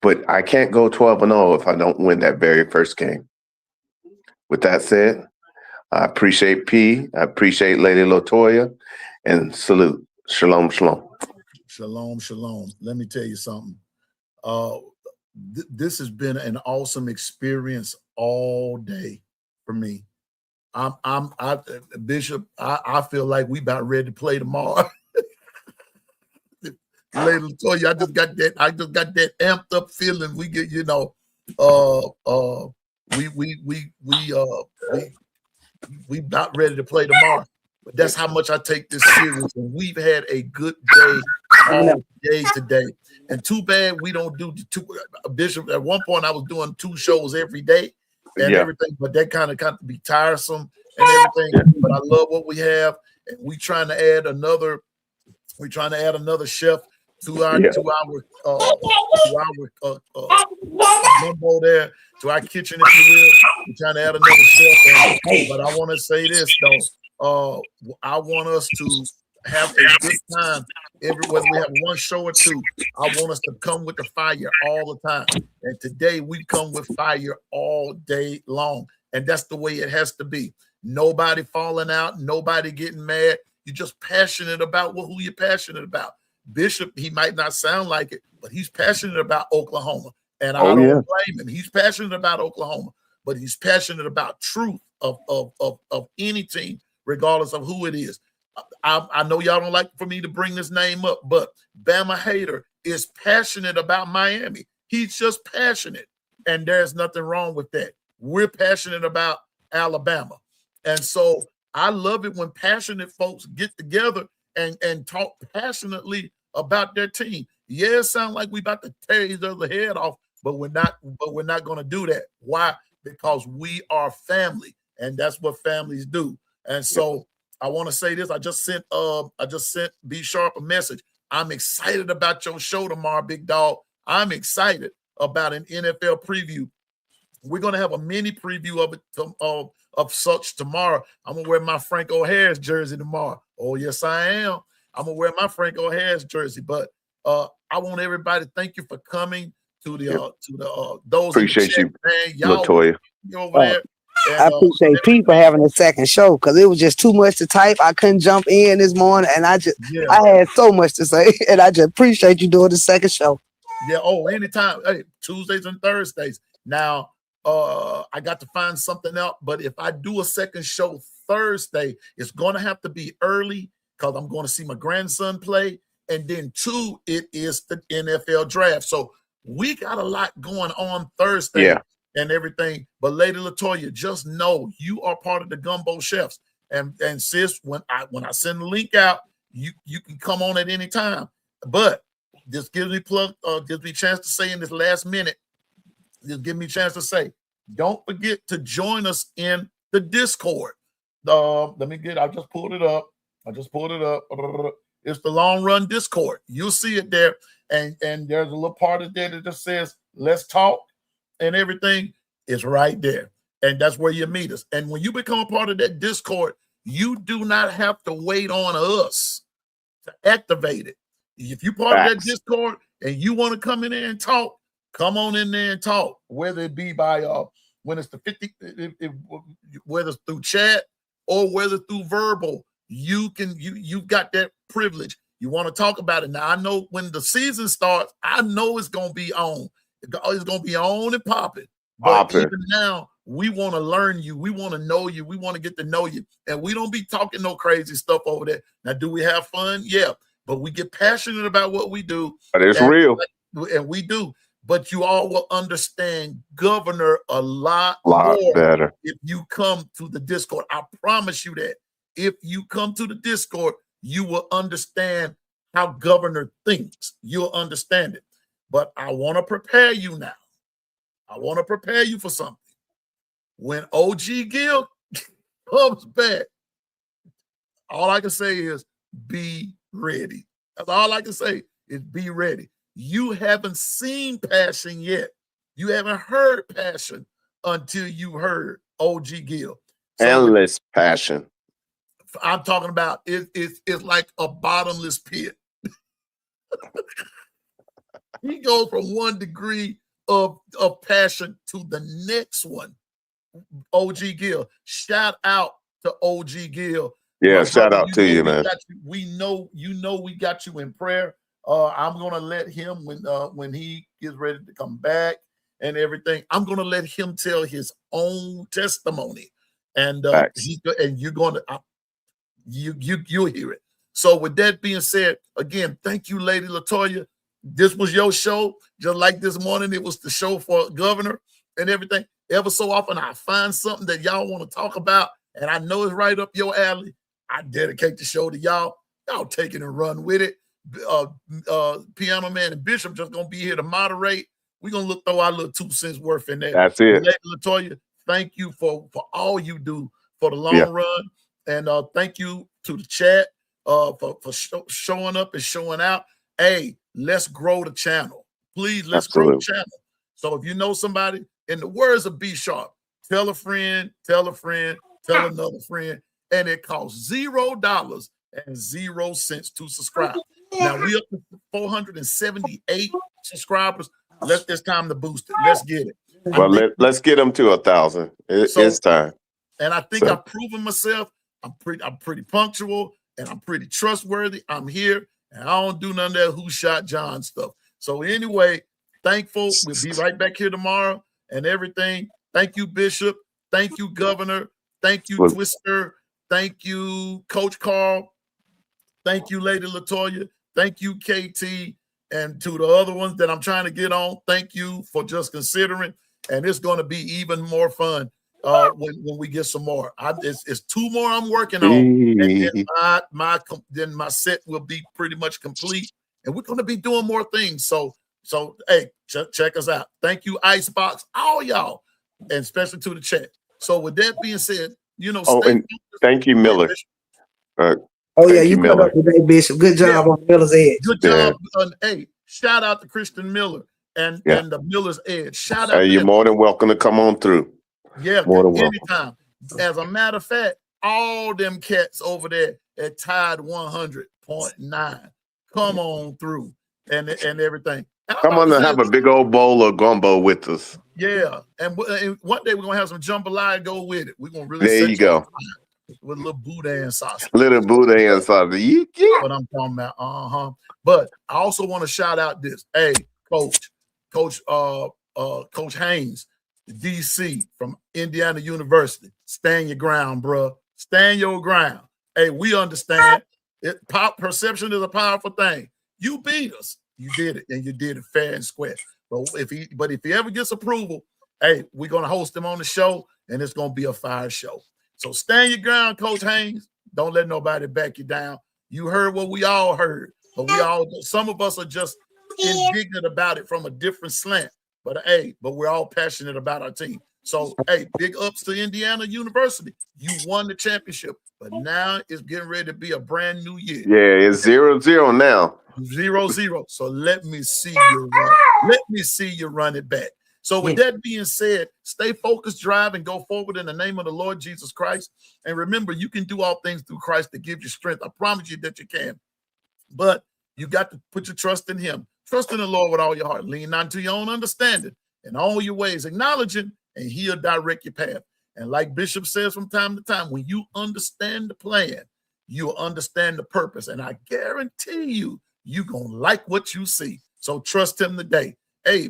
but I can't go 12-0 if I don't win that very first game. With that said, I appreciate P. I appreciate Lady Latoya, and salute. Shalom, shalom. Shalom, shalom. Let me tell you something. This has been an awesome experience all day for me. Bishop, I feel like we about ready to play tomorrow. Lady Latoya, I just got that amped up feeling. We get, we about ready to play tomorrow. But that's how much I take this serious. And we've had a good day all day today. And too bad we don't do Bishop. At one point, I was doing 2 shows every day and everything, but that kind of be tiresome and everything. Yeah. But I love what we have, and we trying to add another. We're trying to add another chef to our gumbo there, to our kitchen, if you will. We're trying to add another chef. But I want to say this though. I want us to have a good time. Whether we have 1 show or 2, I want us to come with the fire all the time. And today we come with fire all day long. And that's the way it has to be. Nobody falling out, nobody getting mad. You're just passionate about who you're passionate about. Bishop, he might not sound like it, but he's passionate about Oklahoma. And I don't blame him. He's passionate about Oklahoma, but he's passionate about truth of any team, regardless of who it is. I know y'all don't like for me to bring this name up, but Bama Hater is passionate about Miami. He's just passionate, and there's nothing wrong with that. We're passionate about Alabama. And so I love it when passionate folks get together and talk passionately about their team. Yeah, it sounds like we about to tear each other's head off, but we're not going to do that. Why? Because we are family, and that's what families do. And so I want to say this. I just sent B Sharp a message. I'm excited about your show tomorrow, big dog. I'm excited about an NFL preview. We're going to have a mini preview of it of such tomorrow. I'm going to wear my Franco Harris jersey tomorrow. Oh, yes, I am. I'm going to wear my Franco Harris jersey. But I want everybody to thank you for coming to the those. Appreciate you, man. Y'all Latoya. Over there. And, I appreciate Pete for having a second show, because it was just too much to type. I couldn't jump in this morning, and I had so much to say, and I just appreciate you doing the second show. Yeah. Oh, anytime. Hey, Tuesdays and Thursdays. Now, I got to find something else, but if I do a second show Thursday, it's going to have to be early because I'm going to see my grandson play. And then 2, it is the NFL draft. So we got a lot going on Thursday and everything. But Lady Latoya, just know you are part of the Gumbo Chefs. And sis, when I send the link out, you can come on at any time. But this gives me a chance to say in this last minute, just give me a chance to say, don't forget to join us in the Discord. I just pulled it up. It's the Long Run Discord. You'll see it there. And there's a little part of there that just says, let's talk, and everything is right there. And that's where you meet us. And when you become a part of that Discord, you do not have to wait on us to activate it. If you're part of that Discord and you want to come in there and talk, come on in there and talk, whether it be by when it's the 50, whether it's through chat or whether through verbal, you've got that privilege. You want to talk about it. Now, I know when the season starts, I know it's going to be on. It's going to be on and popping. But even now, we want to learn you. We want to know you. We want to get to know you. And we don't be talking no crazy stuff over there. Now, do we have fun? Yeah. But we get passionate about what we do. But it's real. And we do. But you all will understand Governor a lot more better if you come to the Discord. I promise you that. If you come to the Discord, you will understand how Governor thinks. You'll understand it. But I want to prepare you now. I want to prepare you for something. When OG Gil comes back, all I can say is be ready. That's all I can say is be ready. You haven't seen passion yet. You haven't heard passion until you heard OG Gil. So Endless passion. I'm talking about it's like a bottomless pit. He goes from 1 degree of passion to the next one. OG Gill, shout out to OG Gill. Yeah, My shout brother, out to you, we man. got you. We know we got you in prayer. I'm gonna let him when he gets ready to come back and everything. I'm gonna let him tell his own testimony, and Facts. you're gonna you'll hear it. So with that being said, again, thank you, Lady Latoya. This was your show, just like this morning. It was the show for governor and everything. Ever so often, I find something that y'all want to talk about, and I know it's right up your alley. I dedicate the show to y'all. Y'all take it and run with it. Piano Man and Bishop just gonna be here to moderate. We're gonna throw our little 2 cents worth in there. That's it. Lady Latoya, thank you for all you do for the long Yeah. run. And thank you to the chat for showing up and showing out. Hey, let's grow the channel. Please, let's grow the channel. So if you know somebody, in the words of B Sharp, tell a friend, tell a friend, tell another friend, and it costs $0.00 to subscribe. Now we up to 478 subscribers. It's time to boost it. Let's get it. Well, let's get them to 1,000. It's time. And I think I've proven myself. I'm pretty punctual and I'm pretty trustworthy. I'm here and I don't do none of that who shot John stuff. So anyway, thankful. We'll be right back here tomorrow and everything. Thank you, Bishop. Thank you, Governor. Thank you, Twister. Thank you, Coach Carl. Thank you, Lady Latoya. Thank you, KT. And to the other ones that I'm trying to get on, thank you for just considering. And it's going to be even more fun when we get some more. It's 2 more I'm working on, and then my set will be pretty much complete, and we're going to be doing more things. So hey, check us out. Thank you, Icebox, all y'all, and especially to the chat. So with that being said, thank you, Miller. Oh yeah, you cut up today, Bishop. Good job on Miller's Edge. Good job. Hey, shout out to Christian Miller and the Miller's Edge. Shout out. You're more than welcome to come on through. Yeah, anytime. As a matter of fact, all them cats over there at Tide 100.9. Come on through and everything. And come on and have a big old bowl of gumbo with us. Yeah, and one day we're gonna have some jambalaya go with it. We're gonna really. There you go. With a little boudin sauce. Little boudin sauce. Yeah. What I'm talking about. But I also want to shout out this. Hey, Coach Haynes, DC from Indiana University. Stand your ground, bro. Stand your ground. Hey, we understand. Perception is a powerful thing. You beat us. You did it, and you did it fair and square. But if he ever gets approval, hey, we're gonna host him on the show, and it's gonna be a fire show. So stand your ground, Coach Haynes. Don't let nobody back you down. You heard what we all heard, but some of us are just indignant about it from a different slant. But we're all passionate about our team. So hey, big ups to Indiana University. You won the championship, but now it's getting ready to be a brand new year. Yeah, it's 0-0 now. 0-0. So let me see you run. Let me see you run it back. So with that being said, stay focused, drive, and go forward in the name of the Lord Jesus Christ. And remember, you can do all things through Christ that gives you strength. I promise you that you can. But you got to put your trust in him. Trust in the Lord with all your heart. Lean not to your own understanding. In all your ways, acknowledge him, and he'll direct your path. And like Bishop says from time to time, when you understand the plan, you'll understand the purpose. And I guarantee you're going to like what you see. So trust him today. Hey,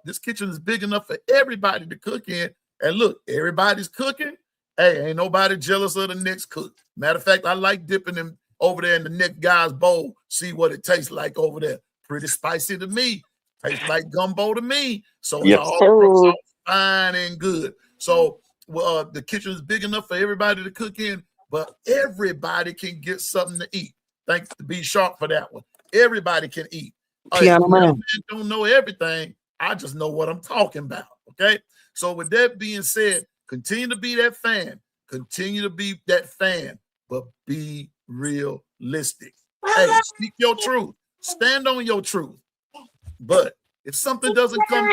this kitchen is big enough for everybody to cook in. And look, everybody's cooking. Hey, ain't nobody jealous of the next cook. Matter of fact, I like dipping them over there in the next guy's bowl, see what it tastes like over there. Pretty spicy to me. Tastes like gumbo to me. So it's all fine and good. So the kitchen is big enough for everybody to cook in, but everybody can get something to eat. Thanks to B Sharp for that one. Everybody can eat. Piano Man don't know everything. I just know what I'm talking about. Okay. So with that being said, continue to be that fan. Continue to be that fan, but be realistic. Hey, speak your truth. Stand on your truth. But if something doesn't come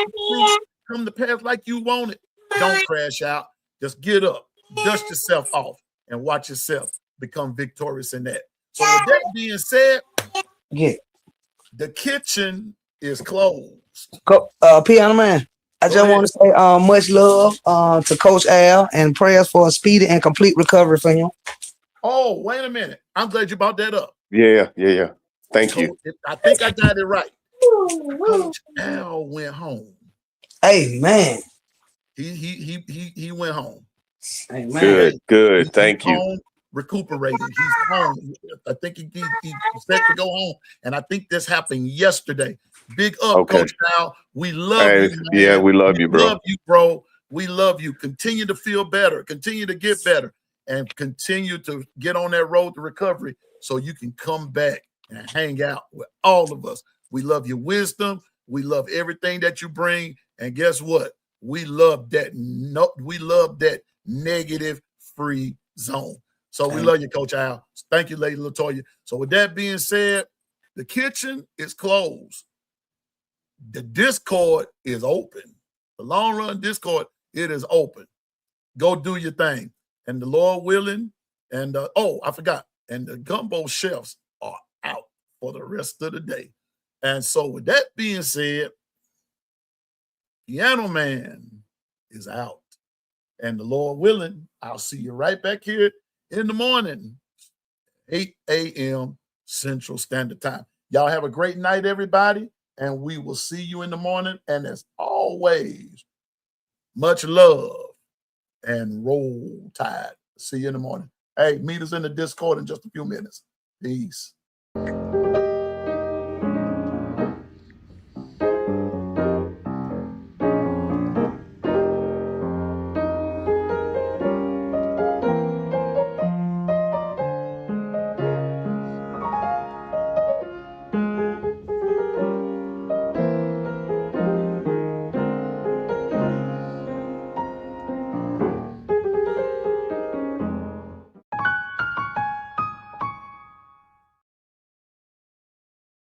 to pass like you want it, don't crash out. Just get up. dust yourself off and watch yourself become victorious in that. So with that being said, Yeah. the kitchen is closed. Piano Man, I Go just ahead. want to say much love to Coach Al and prayers for a speedy and complete recovery for him. Oh, wait a minute. I'm glad you brought that up. Yeah. Thank you. I think I got it right. Coach Al went home. Hey, man. He went home. Hey, man. Good. He's Thank you. home recuperating. He's home. I think he's set to go home. And I think this happened yesterday. Big up, Okay. Coach Al. We love Hey, you, man. yeah, we love you, bro. Love you, bro. We love you. Continue to feel better. Continue to get better. And continue to get on that road to recovery so you can come back and hang out with all of us. We love your wisdom. We love everything that you bring. And guess what? We love that. We love that negative free zone. So we love you, Coach Al. Thank you, Lady Latoya. So with that being said, the kitchen is closed. The Discord is open. The long run Discord, it is open. Go do your thing. And the Lord willing, and I forgot. And the gumbo chefs are out for the rest of the day. And so with that being said, Piano Man is out. And the Lord willing, I'll see you right back here in the morning, 8 a.m. Central Standard Time. Y'all have a great night, everybody. And we will see you in the morning. And as always, much love and roll tide. See you in the morning. Hey, meet us in the Discord in just a few minutes. Peace.